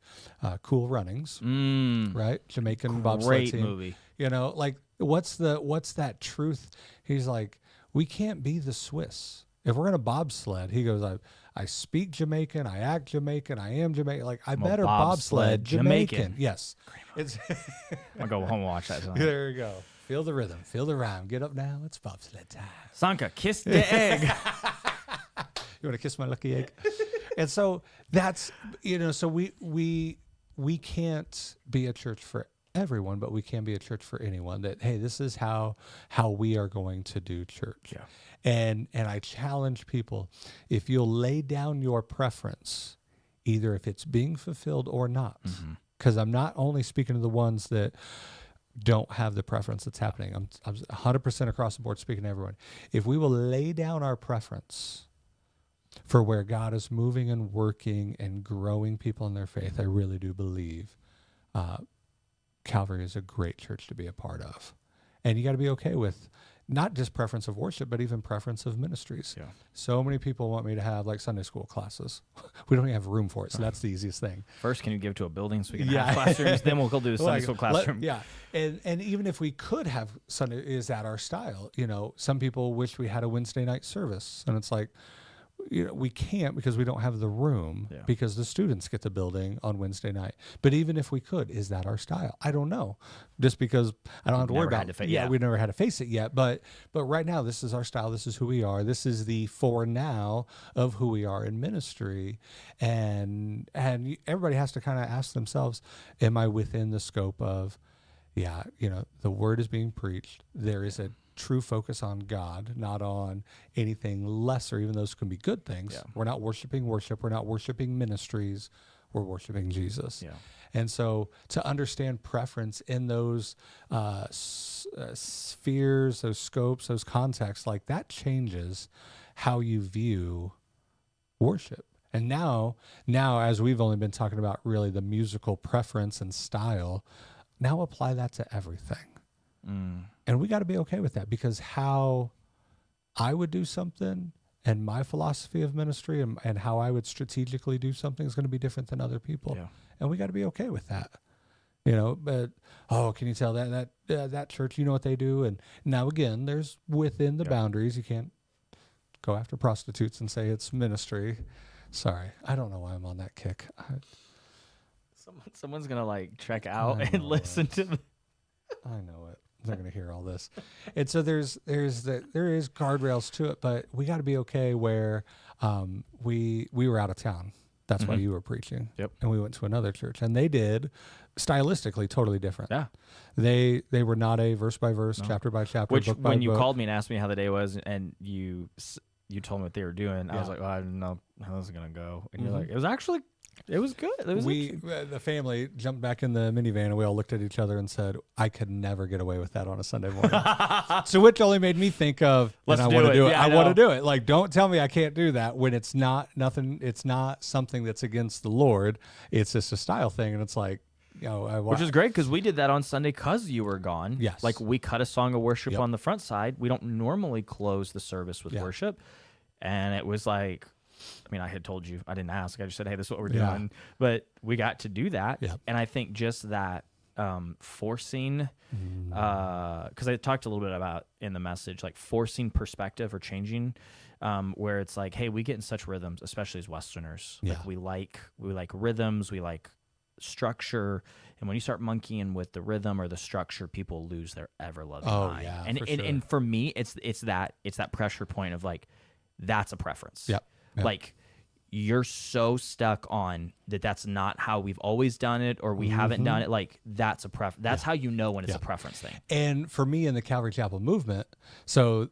Cool Runnings, right? Jamaican bobsled team. Great movie. You know, like what's that truth? He's like, we can't be the Swiss. If we're going to bobsled, he goes, I speak Jamaican, I act Jamaican, I am Jamaican. Like, I better bobsled Jamaican. Yes. It's I'll go home and watch that tonight. there you go. Feel the rhythm, feel the rhyme. Get up now, it's bobsled time. Sanka, kiss the egg. You want to kiss my lucky egg? And so that's, so we can't be a church for everyone, but we can be a church for anyone. That, hey, this is how we are going to do church. Yeah. And I challenge people, if you'll lay down your preference, either if it's being fulfilled or not, because I'm not only speaking to the ones that don't have the preference that's happening. I'm 100% across the board speaking to everyone. If we will lay down our preference for where God is moving and working and growing people in their faith, I really do believe Calvary is a great church to be a part of. And you got to be okay with not just preference of worship, but even preference of ministries. Yeah. So many people want me to have like Sunday school classes. We don't even have room for it, so that's the easiest thing. First, can you give to a building so we can have classrooms? Then we'll go do the Sunday school classroom. And even if we could have Sunday, is that our style? Some people wish we had a Wednesday night service, and it's like, we can't because we don't have the room because the students get the building on Wednesday night. But even if we could, is that our style? I don't know. Just because I don't have to worry about it. We never had to face it yet. But right now, this is our style. This is who we are. This is the for now of who we are in ministry. And everybody has to kind of ask themselves, am I within the scope of, the word is being preached. There is a true focus on God, not on anything lesser, even those can be good things. Yeah. We're not worshiping worship. We're not worshiping ministries. We're worshiping Jesus. Yeah. And so to understand preference in those spheres, those scopes, those contexts, like that changes how you view worship. And now, as we've only been talking about really the musical preference and style, now apply that to everything. And we got to be okay with that, because how I would do something and my philosophy of ministry and how I would strategically do something is going to be different than other people. Yeah. And we got to be okay with that. But, can you tell that church, what they do? And now again, there's within the boundaries. You can't go after prostitutes and say it's ministry. Sorry. I don't know why I'm on that kick. Someone's going to check out and listen to the... I know it. They're going to hear all this. And so there is guardrails to it, but we got to be okay where we were out of town. That's why you were preaching. Yep. And we went to another church, and they did stylistically totally different. Yeah. They were not a verse by verse, chapter by chapter, book by book. When you called me and asked me how the day was, and you told me what they were doing, I was like, well, I didn't know how this is going to go. And you're like, it was good. The family jumped back in the minivan, and we all looked at each other and said, I could never get away with that on a Sunday morning. So which only made me think of, I want to do it. I want to do it. Like, don't tell me I can't do that when it's not nothing. It's not something that's against the Lord. It's just a style thing. And it's like, which is great, because we did that on Sunday because you were gone. Yes. Like, we cut a song of worship on the front side. We don't normally close the service with worship. And it was like, I had told you, I didn't ask. I just said, hey, this is what we're doing. But we got to do that. Yeah. And I think just that forcing, because I talked a little bit about in the message, like forcing perspective or changing, where it's like, hey, we get in such rhythms, especially as Westerners. Yeah. Like we like rhythms, we like structure. And when you start monkeying with the rhythm or the structure, people lose their ever-loving mind. Yeah, and for me, it's that pressure point of like, that's a preference. Yep. Yep. Like, you're so stuck on that's not how we've always done it, or we haven't done it. Like, that's a that's how you know when it's a preference thing. And for me in the Calvary Chapel movement, so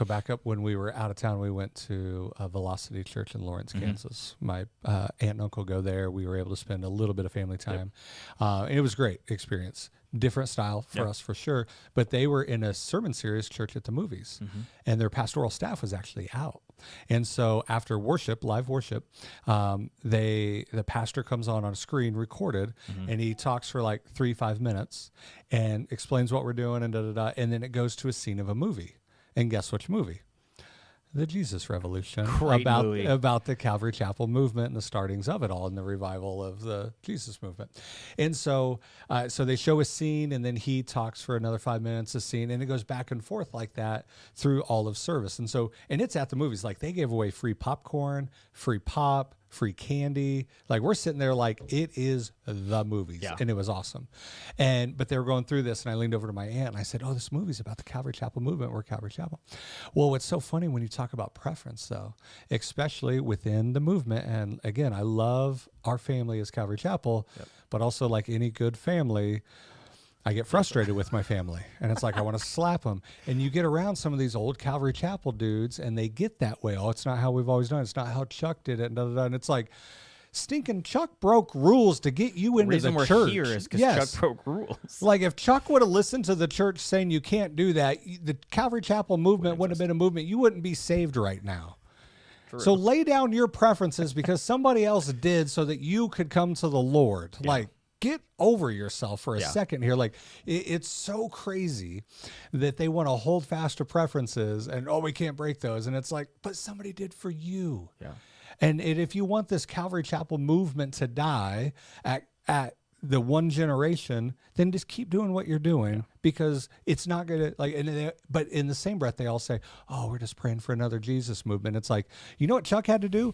back up when we were out of town, we went to Velocity Church in Lawrence, Kansas. My aunt and uncle go there. We were able to spend a little bit of family time. And it was a great experience. Different style for us for sure, but they were in a sermon series, Church at the Movies, and their pastoral staff was actually out. And so after worship, live worship, the pastor comes on a screen recorded, and he talks for like 3-5 minutes and explains what we're doing and and then it goes to a scene of a movie. And guess which movie? The Jesus Revolution, Great movie. about the Calvary Chapel movement and the startings of it all and the revival of the Jesus movement. And so so they show a scene, and then he talks for another 5 minutes, a scene, and it goes back and forth like that through all of service. And so, and it's at the movies. Like, they gave away free popcorn, free pop, free candy. Like, we're sitting there like it is the movies. Yeah. And it was awesome. But they were going through this, and I leaned over to my aunt and I said, "Oh, this movie's about the Calvary Chapel movement. We're Calvary Chapel." Well, what's so funny when you talk about preference, though, especially within the movement, and again, I love our family as Calvary Chapel, but also, like any good family, I get frustrated with my family, and it's like I want to slap them. And you get around some of these old Calvary Chapel dudes, and they get that way. Oh, it's not how we've always done it. It's not how Chuck did it. And, and it's like, stinking Chuck broke rules to get you into reason the we're church. here is because Chuck broke rules. Like, if Chuck would have listened to the church saying you can't do that, the Calvary Chapel movement wouldn't have been a movement. You wouldn't be saved right now. True. So lay down your preferences because somebody else did so that you could come to the Lord. Yeah. Like, get over yourself for a Yeah. second here. Like, it's so crazy that they want to hold fast to preferences and, oh, we can't break those. And it's like, but somebody did for you. Yeah. And if you want this Calvary Chapel movement to die at the one generation, then just keep doing what you're doing because it's not going to, like, but in the same breath, they all say, oh, we're just praying for another Jesus movement. It's like, you know what Chuck had to do?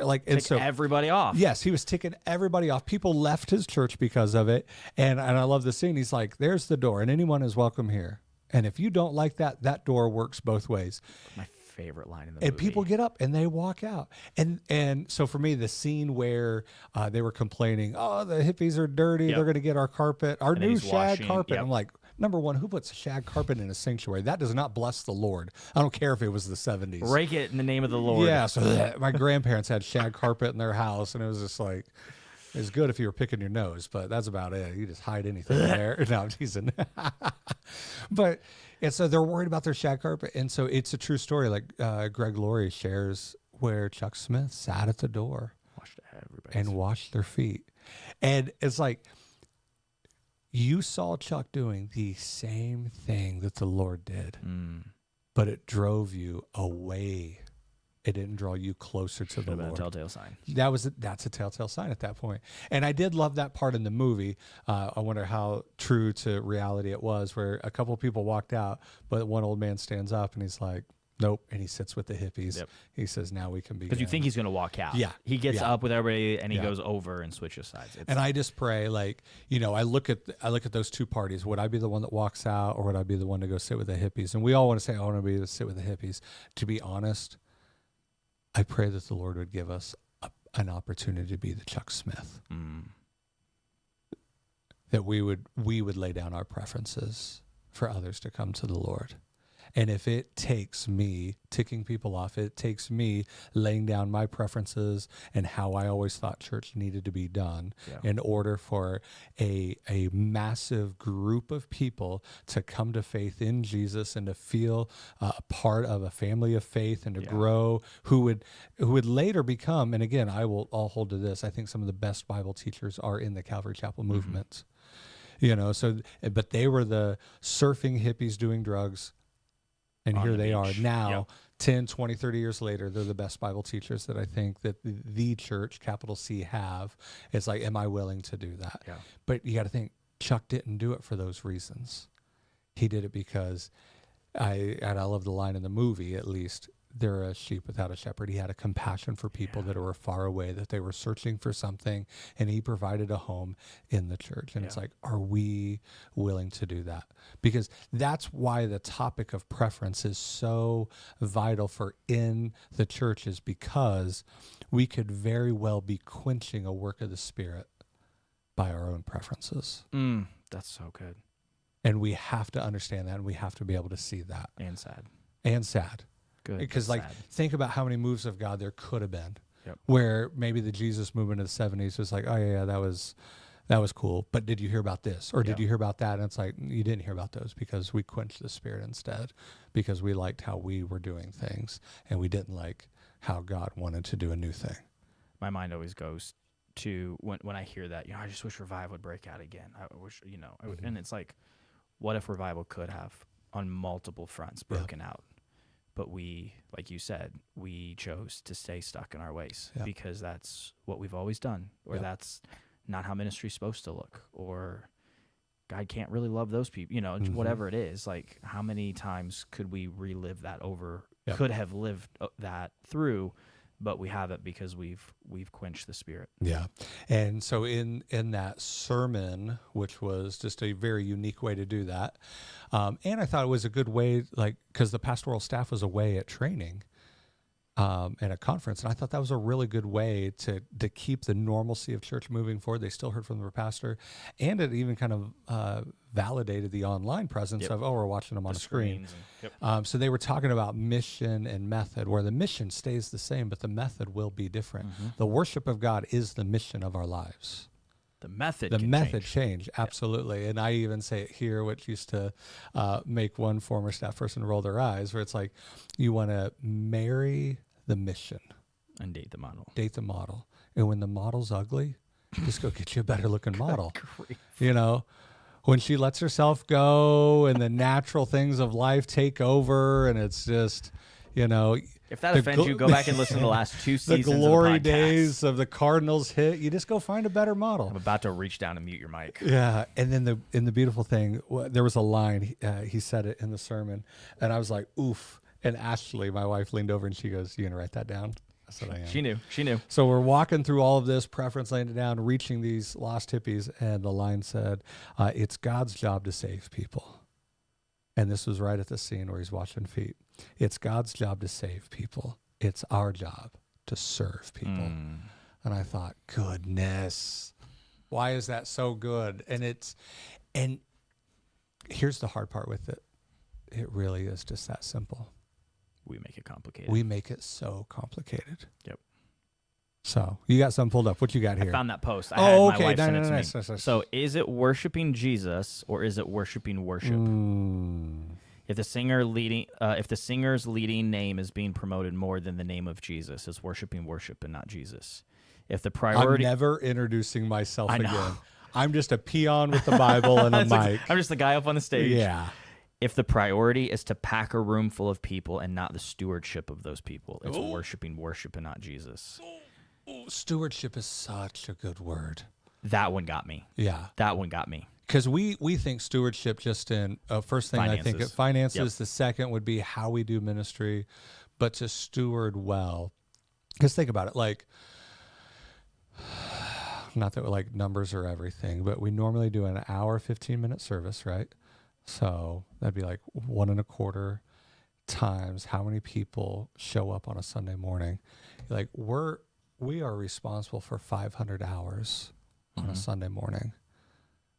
Like, and so everybody off. Yes, he was ticking everybody off. People left his church because of it. And I love the scene. He's like, there's the door, and anyone is welcome here. And if you don't like that, that door works both ways. My favorite line in the And movie. people get up and they walk out. And so for me, the scene where they were complaining, oh, the hippies are dirty. Yep. They're going to get our carpet, our And then new he's shag washing, carpet. yep. I'm like, number one, who puts a shag carpet in a sanctuary? That does not bless the Lord. I don't care if it was the 70s. Break it in the name of the Lord. Yeah, so my grandparents had shag carpet in their house, and it was just like, it's good if you were picking your nose, but that's about it. You just hide anything in there. No, I'm teasing. But, and so they're worried about their shag carpet. And so it's a true story. Like Greg Laurie shares where Chuck Smith sat at the door and washed their feet. And it's like, you saw Chuck doing the same thing that the Lord did, but it drove you away. It didn't draw you closer to the Lord. A telltale sign. That's a telltale sign at that point. And I did love that part in the movie. I wonder how true to reality it was, where a couple of people walked out, but one old man stands up and he's like, nope. And he sits with the hippies. Yep. He says, now we can begin. Because you think he's going to walk out. Yeah. He gets Yeah. up with everybody and he Yeah. goes over and switches sides. And I just pray, like, you know, I look at those two parties. Would I be the one that walks out, or would I be the one to go sit with the hippies? And we all want to say, I want to be to sit with the hippies. To be honest, I pray that the Lord would give us an opportunity to be the Chuck Smith. That we would lay down our preferences for others to come to the Lord. And if it takes me ticking people off, it takes me laying down my preferences and how I always thought church needed to be done in order for a massive group of people to come to faith in Jesus and to feel a part of a family of faith and to grow, who would later become, and again, I'll hold to this, I think some of the best Bible teachers are in the Calvary Chapel movement. You know, so, but they were the surfing hippies doing drugs. And On here the they are beach. now, 10, 20, 30 years later, they're the best Bible teachers that I think that the church, capital C, have. It's like, am I willing to do that? Yeah. But you got to think, Chuck didn't do it for those reasons. He did it because, and I love the line in the movie, at least, they're a sheep without a shepherd. He had a compassion for people that were far away, that they were searching for something, and he provided a home in the church. And it's like, are we willing to do that? Because that's why the topic of preference is so vital for in the church, is because we could very well be quenching a work of the Spirit by our own preferences. That's so good. And we have to understand that, and we have to be able to see that. And sad. And sad. Good. Because, like, sad. think about how many moves of God there could have been. Yep. Where maybe the Jesus movement of the 70s was like, oh, yeah, that was cool. But did you hear about this? Or did you hear about that? And it's like, you didn't hear about those because we quenched the Spirit instead, because we liked how we were doing things and we didn't like how God wanted to do a new thing. My mind always goes to when I hear that, I just wish revival would break out again. I wish, and it's like, what if revival could have on multiple fronts broken out? but we, like you said, we chose to stay stuck in our ways Yeah. because that's what we've always done, or Yeah. that's not how ministry's supposed to look, or God can't really love those people, whatever it is. Like, how many times could we relive that over? Yeah. Could have lived that through, but we haven't because we've quenched the Spirit. Yeah. And so in that sermon, which was just a very unique way to do that, and I thought it was a good way, like, because the pastoral staff was away at training at a conference, and I thought that was a really good way to keep the normalcy of church moving forward. They still heard from their pastor, and it even kind of validated the online presence of, we're watching them on a screen. So they were talking about mission and method, where the mission stays the same, but the method will be different. The worship of God is the mission of our lives. The method change, absolutely. And I even say it here, which used to make one former staff person roll their eyes, where it's like, you want to marry the mission and date the model. And when the model's ugly, just go get you a better looking model. You know, when she lets herself go and the natural things of life take over, and it's just, if that offends you, go back and listen to the last 2 seasons. The glory of the podcast. days of the Cardinals hit. You just go find a better model. I'm about to reach down and mute your mic. Yeah, and then the beautiful thing, there was a line. He said it in the sermon, and I was like, "Oof!" And Ashley, my wife, leaned over and she goes, "You gonna write that down?" I said, "I am." She knew. So we're walking through all of this, preference laying it down, reaching these lost hippies, and the line said, "It's God's job to save people." And this was right at the scene where he's washing feet. It's God's job to save people. It's our job to serve people. And I thought, goodness, why is that so good? And here's the hard part with it. It really is just that simple. We make it complicated. We make it so complicated. Yep. So you got something pulled up. What you got here? I found that post. I had okay. My wife send it to me. Nice. So is it worshiping Jesus or is it worshiping worship? If the singer's leading name is being promoted more than the name of Jesus, it's worshiping worship and not Jesus. If the priority, I'm never introducing myself again. I'm just a peon with the Bible and a mic. I'm just the guy up on the stage. Yeah. If the priority is to pack a room full of people and not the stewardship of those people, it's worshiping worship and not Jesus. Stewardship is such a good word. That one got me. Yeah. That one got me. Because we think stewardship just in, first thing Finances. I think of finances. Yep. The second would be how we do ministry, but to steward well. Because think about it, like, not that like numbers are everything, but we normally do an hour, 15-minute service, right? So that'd be like 1.25 times how many people show up on a Sunday morning. Like we are responsible for 500 hours on a Sunday morning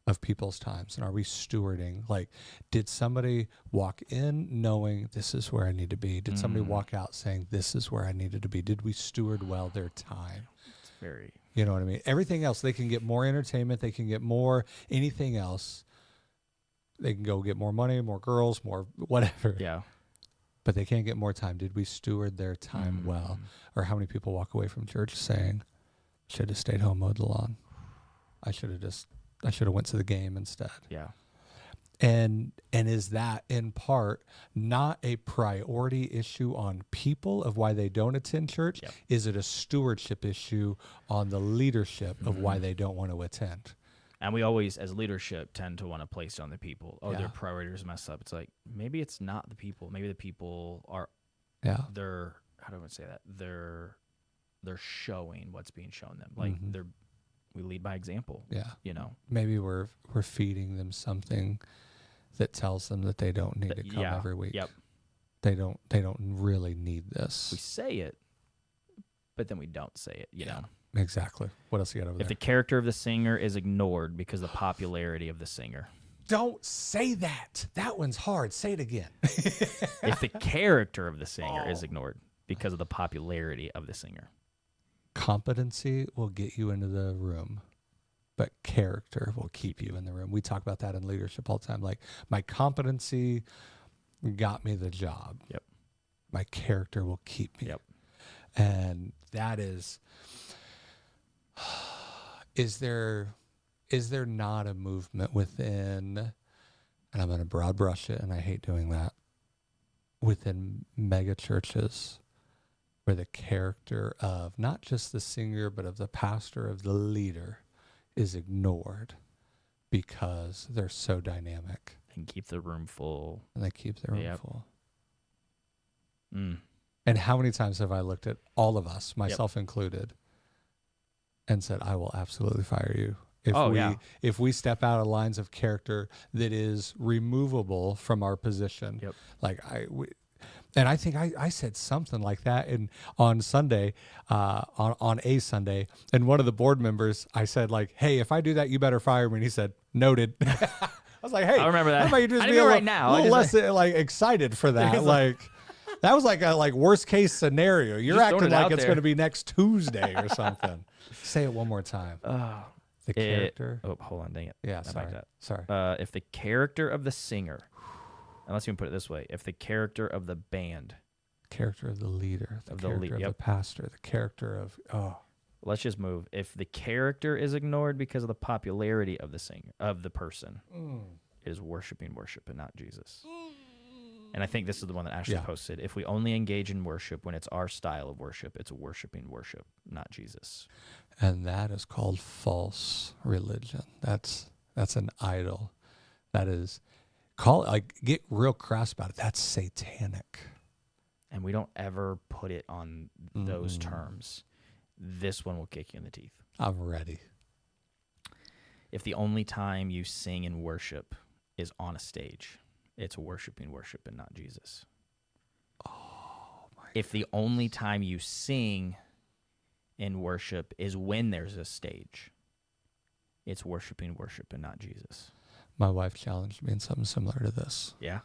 of people's times. And are we stewarding? Like, did somebody walk in knowing this is where I need to be? Did somebody walk out saying this is where I needed to be? Did we steward well their time? It's very, you know what I mean? Everything else, they can get more entertainment. They can get more anything else. They can go get more money, more girls, more whatever. yeah. But they can't get more time. Did we steward their time well? Or how many people walk away from church saying, should have stayed home, mowed the lawn. I should have went to the game instead. Yeah. And is that in part not a priority issue on people of why they don't attend church? Yep. Is it a stewardship issue on the leadership of why they don't want to attend? And we always, as leadership, tend to want to place on the people. Oh, Yeah. their priorities messed up. It's like, maybe it's not the people. Maybe the people are, Yeah. they're, how do I say that? They're showing what's being shown them. Like we lead by example. Yeah. You know? Maybe we're feeding them something that tells them that they don't need to come Yeah. every week. Yep. They don't really need this. We say it, but then we don't say it, you know? Exactly. What else you got over If there? the character of the singer is ignored because of the popularity of the singer. Don't say that. That one's hard. Say it again. If the character of the singer is ignored because of the popularity of the singer. Competency will get you into the room, but character will keep you in the room. We talk about that in leadership all the time. Like, my competency got me the job. Yep. My character will keep me. Yep. And that is there not a movement within, and I'm going to broad brush it, and I hate doing that, within mega churches where the character of not just the singer, but of the pastor, of the leader, is ignored because they're so dynamic. And keep the room full. And they keep the room Yep. full. Mm. And how many times have I looked at all of us, myself included, and said, I will absolutely fire you if we step out of lines of character that is removable from our position. Yep. And I think I said something like that on Sunday, on a Sunday, and one of the board members, I said like, hey, if I do that, you better fire me. And he said, noted. I was like, hey, I remember that. how about you just I be do a right little, now. little less excited for that? That was like a worst case scenario. You're Just throwing acting it like out it's there. going to be next Tuesday or something. Say it one more time. The character. Oh, hold on, dang it. Yeah, I backed sorry. up. If the character of the singer, and let's even put it this way, if the character of the band, Character of the leader, the Of the character of yep. the pastor, the character of let's just move. If the character is ignored because of the popularity of the singer, of the person, it is worshiping worship and not Jesus. And I think this is the one that Ashley posted. If we only engage in worship when it's our style of worship, it's worshiping worship, not Jesus. And that is called false religion. That's an idol. That is get real crass about it. That's satanic. And we don't ever put it on those terms. This one will kick you in the teeth. I'm ready. If the only time you sing in worship is on a stage, it's worshiping worship and not Jesus. If the only time you sing in worship is when there's a stage, it's worshiping worship and not Jesus. My wife challenged me in something similar to this. Yeah?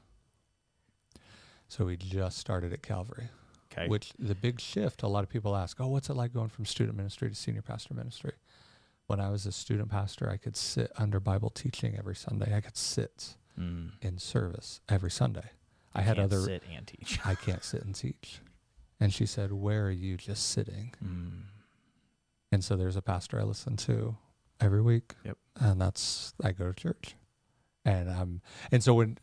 So we just started at Calvary. Okay. Which the big shift, a lot of people ask, oh, what's it like going from student ministry to senior pastor ministry? When I was a student pastor, I could sit under Bible teaching every Sunday. I could sit in service every Sunday. I had can't other sit and teach. I can't sit and teach. And she said, where are you just sitting? And so there's a pastor I listen to every week. Yep. And I go to church. And so when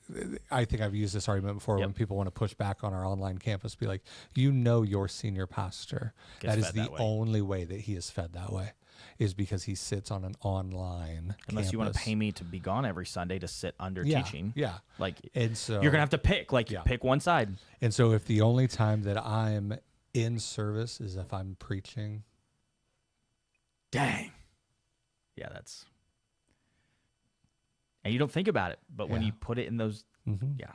I think I've used this argument before, when people want to push back on our online campus, be like, your senior pastor, Gets that is fed the that way. only way that he is fed that way, is because he sits on an online Unless campus. you want to pay me to be gone every Sunday to sit under teaching. Yeah. Like, And so you're going to have to pick. Pick one side. And so if the only time that I'm in service is if I'm preaching. Dang. Yeah, that's... And you don't think about it, but when you put it in those... Yeah. All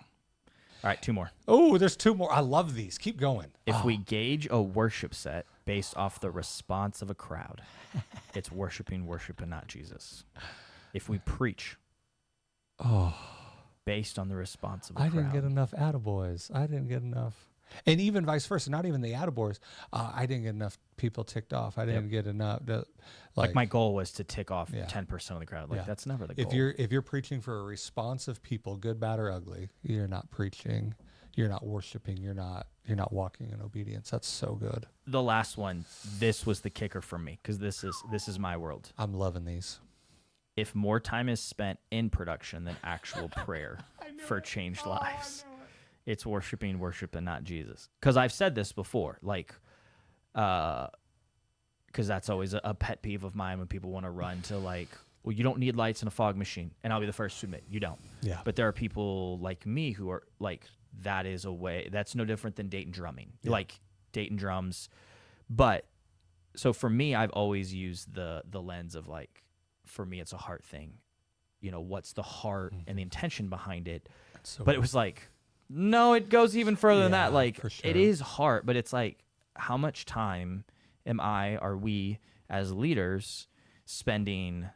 right, 2 more. Oh, there's 2 more. I love these. Keep going. If we gauge a worship set based off the response of a crowd, it's worshiping worship and not Jesus. If we preach based on the response of a crowd... I didn't get enough attaboys. I didn't get enough... And even vice versa, not even the attaboys. I didn't get enough people ticked off. I didn't get enough... Like my goal was to tick off 10% of the crowd. That's never the goal. If you're preaching for a response of people, good, bad, or ugly, you're not preaching. You're not worshiping. You're not walking in obedience. That's so good. The last one, this was the kicker for me because this is my world. I'm loving these. If more time is spent in production than actual prayer for changed lives, it's worshiping worship and not Jesus. Because I've said this before, because that's always a pet peeve of mine when people want to run to well, you don't need lights in a fog machine. And I'll be the first to admit, you don't. Yeah. But there are people like me who are that is a way, that's no different than Dayton drumming. Yeah. Dayton drums. But so for me, I've always used the lens of for me, it's a heart thing. What's the heart and the intention behind it? So But it was no, it goes even further than that. for sure. It is heart, but it's how much time are we as leaders spending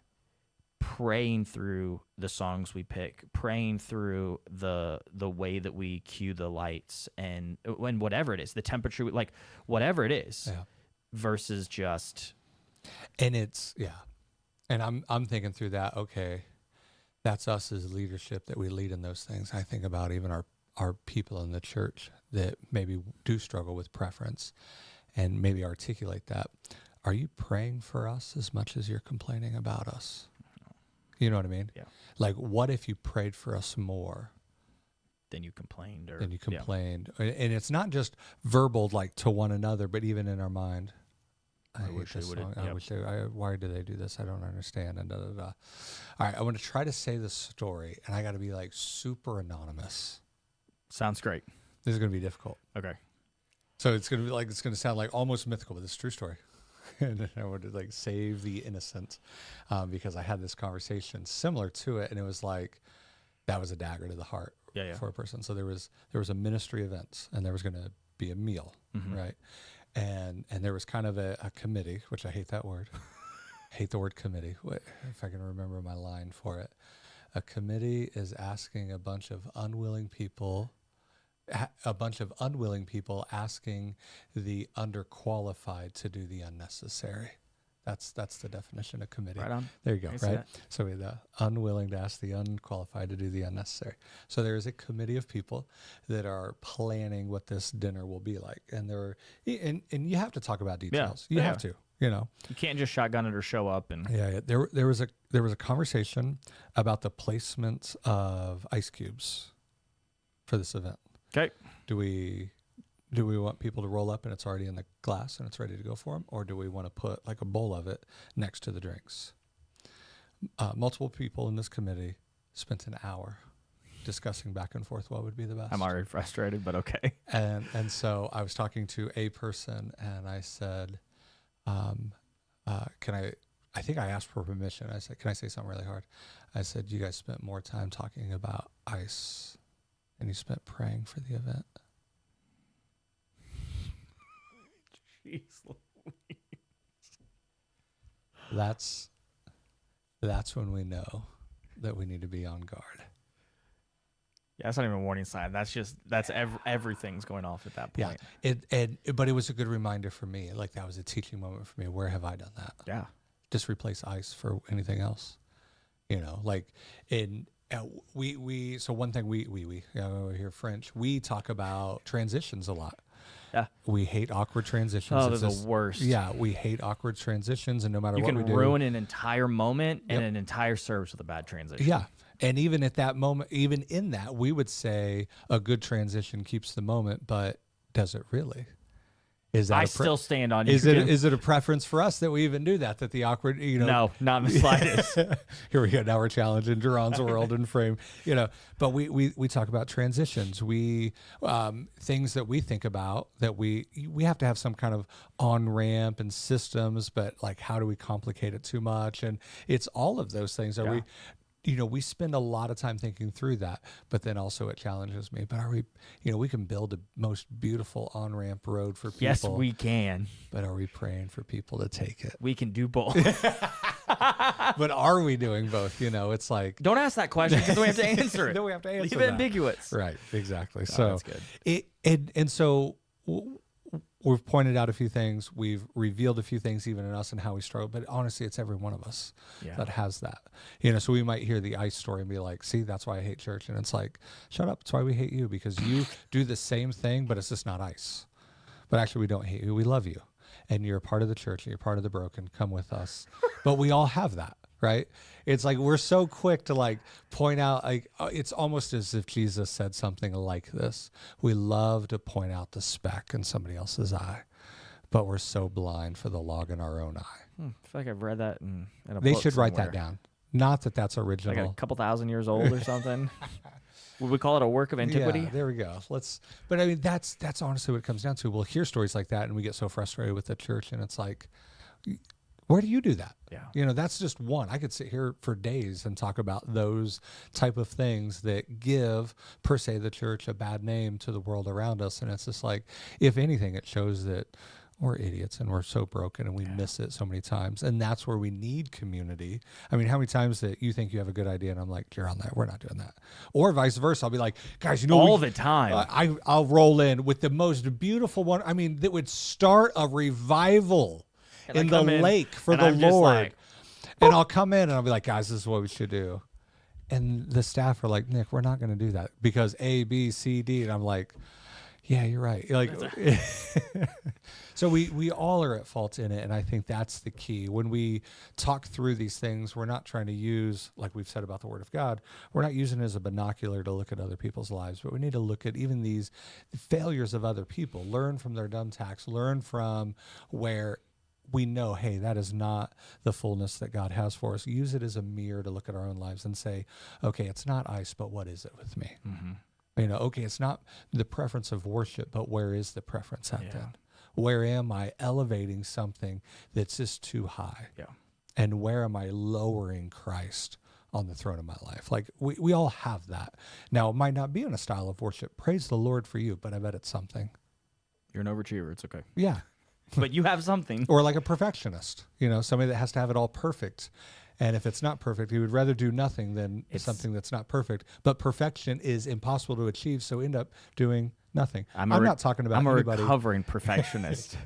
praying through the songs we pick, praying through the way that we cue the lights and whatever it is, the temperature, whatever it is, versus just. And it's and I'm thinking through that. Okay, that's us as leadership that we lead in those things. I think about even our people in the church that maybe do struggle with preference and maybe articulate that. Are you praying for us as much as you're complaining about us? You know what I mean? Yeah. What if you prayed for us more then you complained, or and and it's not just verbal like to one another, but even in our mind. I wish this song. I wish why do they do this? I don't understand. And All right, I want to try to say this story, and I got to be like super anonymous. Sounds great. This is going to be difficult. Okay. So it's going to sound like almost mythical, but it's a true story. And I want to like save the innocent, because I had this conversation similar to it, and it was like that was a dagger to the heart for a person. So there was a ministry event, and there was going to be a meal, right? And there was kind of a committee, which I hate that word. Hate the word committee. If I can remember my line for it. A committee is asking a bunch of unwilling people asking the underqualified to do the unnecessary. That's the definition of committee. Right on. There you go, right? So we're the unwilling to ask the unqualified to do the unnecessary. So there is a committee of people that are planning what this dinner will be like. And and you have to talk about details. You have to, you can't just shotgun it or show up and There was a conversation about the placement of ice cubes for this event. Okay. Do we want people to roll up and it's already in the glass and it's ready to go for them? Or do we want to put like a bowl of it next to the drinks? Multiple people in this committee spent an hour discussing back and forth what would be the best. I'm already frustrated, but okay. And so I was talking to a person and I said, I think I asked for permission. I said, can I say something really hard? I said, you guys spent more time talking about ice than you spent praying for the event. Jeez Louise. That's when we know that we need to be on guard. Yeah, that's not even a warning sign. That's everything's going off at that point. Yeah, but it was a good reminder for me. Like that was a teaching moment for me. Where have I done that? Yeah, just replace ice for anything else. Like So one thing we hear French. We talk about transitions a lot. Yeah, we hate awkward transitions. Oh, they're the worst. Yeah, we hate awkward transitions, and no matter what we do, you can ruin an entire moment and an entire service with a bad transition. Yeah, and even at that moment, even in that, we would say a good transition keeps the moment, but does it really? Is that still stand on you. Is it a preference for us that we even do that? That the awkward, No, not in the slightest. Here we go. Now we're challenging Jaron's world and frame. But we talk about transitions. We things that we think about that we have to have some kind of on ramp and systems. But like, how do we complicate it too much? And it's all of those things. We spend a lot of time thinking through that, but then also it challenges me. But are we, we can build the most beautiful on-ramp road for people. Yes, we can. But are we praying for people to take it? We can do both. But are we doing both? It's like... Don't ask that question because we have to answer it. No, we have to answer Leave it ambiguous. Right, exactly. Oh, that's good. So... We've pointed out a few things. We've revealed a few things even in us and how we struggle. But honestly, it's every one of us that has that. So we might hear the ice story and be like, see, that's why I hate church. And it's like, shut up. That's why we hate you, because you do the same thing, but it's just not ice. But actually, we don't hate you. We love you. And you're a part of the church and you're part of the broken. Come with us. But we all have that. Right? It's like we're so quick to like point out, like it's almost as if Jesus said something like this. We love to point out the speck in somebody else's eye, but we're so blind for the log in our own eye. I feel like I've read that in a book. They should write somewhere. that down. Not that that's original. Like a couple thousand years old or something. Would we call it a work of antiquity? Yeah, there we go. But I mean, that's honestly what it comes down to. We'll hear stories like that and we get so frustrated with the church, and it's like, where do you do that? Yeah. That's just one. I could sit here for days and talk about those type of things that give, per se, the church a bad name to the world around us. And it's just like, if anything, it shows that we're idiots and we're so broken and we miss it so many times. And that's where we need community. I mean, how many times that you think you have a good idea and I'm like, you're on that. We're not doing that. Or vice versa. I'll be like, guys, all the time. I'll roll in with the most beautiful one. I mean, that would start a revival in the lake for the Lord. And I'll come in and I'll be like, guys, this is what we should do. And the staff are like, Nick, we're not going to do that because A, B, C, D. And I'm like, Yeah, you're right. Like, so we all are at fault in it, and I think that's the key. When we talk through these things, we're not trying to use, like we've said about the Word of God, we're not using it as a binocular to look at other people's lives, but we need to look at even these failures of other people, learn from their dumb tacks, learn from where we know, hey, that is not the fullness that God has for us. Use it as a mirror to look at our own lives and say, okay, it's not ice, but what is it with me? Mm-hmm. Okay, it's not the preference of worship, but where is the preference at then? Where am I elevating something that's just too high? Yeah. And where am I lowering Christ on the throne of my life? Like, we all have that. Now, it might not be in a style of worship. Praise the Lord for you, but I bet it's something. You're an overachiever. It's okay. Yeah. But you have something. Or like a perfectionist, somebody that has to have it all perfect. And if it's not perfect, he would rather do nothing than something that's not perfect. But perfection is impossible to achieve, so end up doing nothing. I'm not talking about anybody. I'm a recovering perfectionist.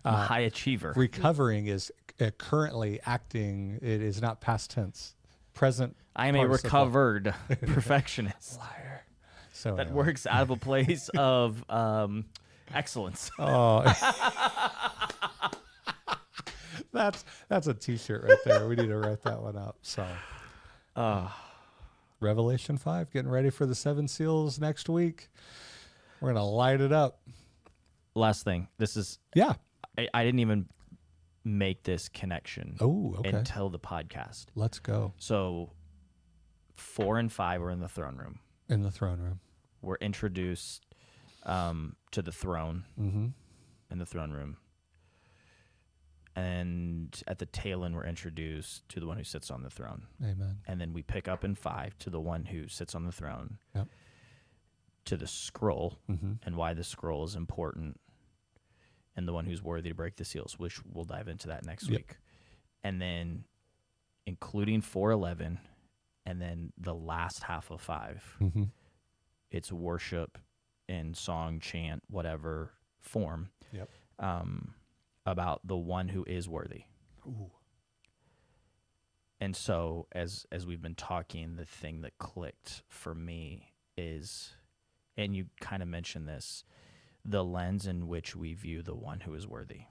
I'm a high achiever. Recovering is currently acting. It is not past tense. Present. I am a recovered perfectionist. Liar. So that works out of a place of excellence. Oh. That's a T-shirt right there. We need to write that one up. So, Revelation 5, getting ready for the 7 seals next week. We're gonna light it up. Last thing, this is I didn't even make this connection. Until the podcast. Let's go. So, 4 and 5 are in the throne room. In the throne room, we're introduced to the throne in the throne room. And at the tail end, we're introduced to the one who sits on the throne. Amen. And then we pick up in 5 to the one who sits on the throne, yep. to the scroll, and why the scroll is important, and the one who's worthy to break the seals, which we'll dive into that next week. And then including 4:11, and then the last half of 5, it's worship in song, chant, whatever form. Yep. About the one who is worthy. Ooh. And so as we've been talking, the thing that clicked for me is, and you kind of mentioned this, the lens in which we view the one who is worthy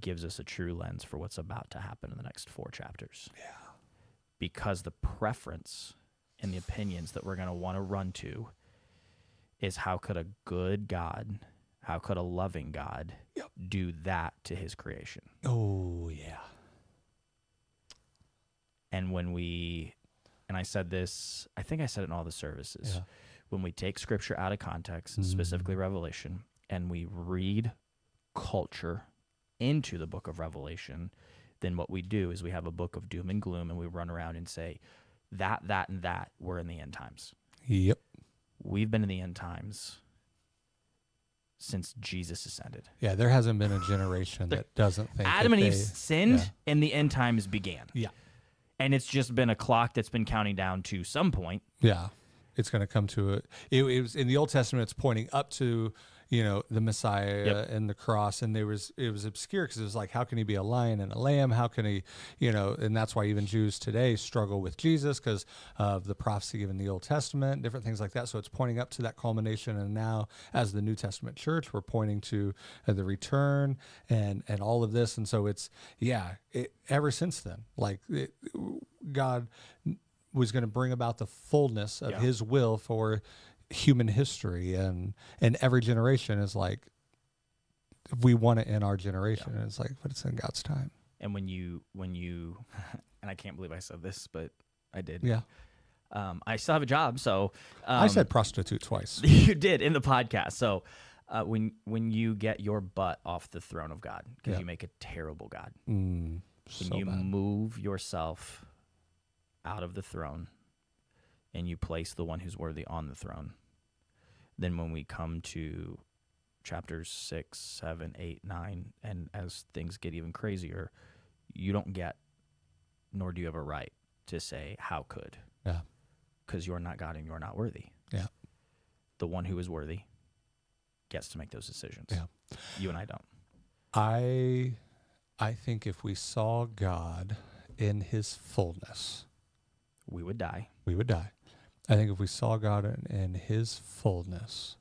gives us a true lens for what's about to happen in the next 4 chapters. Yeah. Because the preference and the opinions that we're going to want to run to is, how could a good God, how could a loving God do that to his creation? Oh, yeah. And and I said this, I think I said it in all the services, when we take scripture out of context, specifically Revelation, and we read culture into the book of Revelation, then what we do is we have a book of doom and gloom, and we run around and say, that, and that, we're in the end times. Yep. We've been in the end times since Jesus ascended. Yeah, there hasn't been a generation that doesn't think Adam and Eve sinned, and the end times began. Yeah. And it's just been a clock that's been counting down to some point. Yeah. It's going to come to it. It was in the Old Testament, it's pointing up to, the Messiah and the cross. And it was obscure because it was like, how can he be a lion and a lamb? How can he, and that's why even Jews today struggle with Jesus because of the prophecy given in the Old Testament, different things like that. So it's pointing up to that culmination. And now as the New Testament church, we're pointing to the return and all of this. And so it's, ever since then, God was going to bring about the fullness of his will for human history, and every generation is like, we want it in our generation, and it's like, but it's in God's time. And when you and I can't believe I said this, but I did. Yeah. I still have a job, so I said prostitute twice. You did in the podcast. So when you get your butt off the throne of God, because you make a terrible God, when you move yourself out of the throne and you place the one who's worthy on the throne, then when we come to chapters 6, 7, 8, 9, and as things get even crazier, you don't get, nor do you have a right to say, how could? Yeah. Because you're not God and you're not worthy. Yeah. The one who is worthy gets to make those decisions. Yeah. You and I don't. I think if we saw God in his fullness, we would die. We would die. I think if we saw God in his fullness,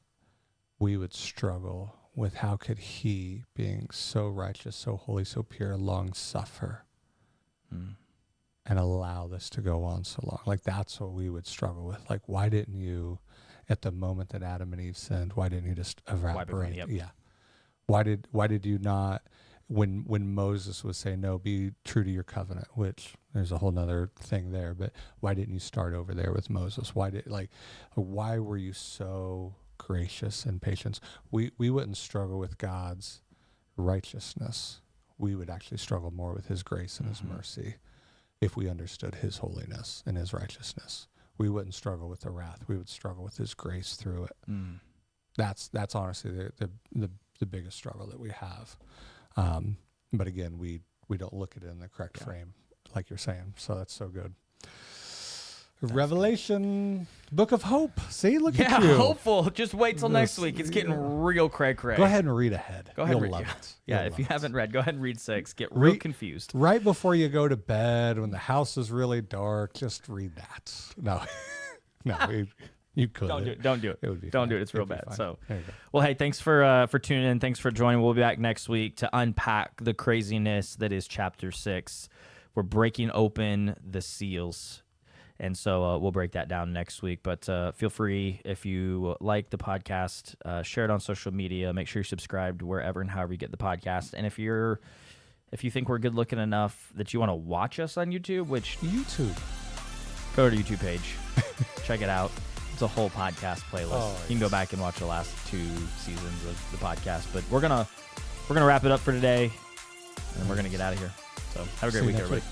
we would struggle with how could he, being so righteous, so holy, so pure, long suffer and allow this to go on so long. Like, that's what we would struggle with. Like, why didn't you, at the moment that Adam and Eve sinned, why didn't you just evaporate? Yep. Yeah. Why did you not, when Moses was saying, no, be true to your covenant, which there's a whole nother thing there, but why didn't you start over there with Moses? Why were you so gracious and patient? We wouldn't struggle with God's righteousness. We would actually struggle more with his grace and his mercy if we understood his holiness and his righteousness. We wouldn't struggle with the wrath. We would struggle with his grace through it. That's honestly the biggest struggle that we have. But again, we don't look at it in the correct frame, like you're saying. So that's so good. Revelation, book of hope. See, look at you. Yeah, hopeful. Just wait till next week. It's getting real cray. Go ahead and read ahead. Go ahead and read. Love it. Yeah, if you haven't read, go ahead and read 6. Get real confused. Right before you go to bed, when the house is really dark, just read that. No, you could. Don't do it. Don't do it. It would be Don't fine. do it. It's real It'd be bad. fine. So, There you go. well, hey, thanks for tuning in. Thanks for joining. We'll be back next week to unpack the craziness that is chapter 6. We're breaking open the seals. And so we'll break that down next week. But feel free, if you like the podcast, share it on social media. Make sure you're subscribed wherever and however you get the podcast. And if you think we're good looking enough that you want to watch us on YouTube, which YouTube, go to the YouTube page, check it out. It's a whole podcast playlist. Oh, you can go back and watch the last 2 seasons of the podcast. But we're gonna wrap it up for today, and we're gonna get out of here. So have a great week, everybody.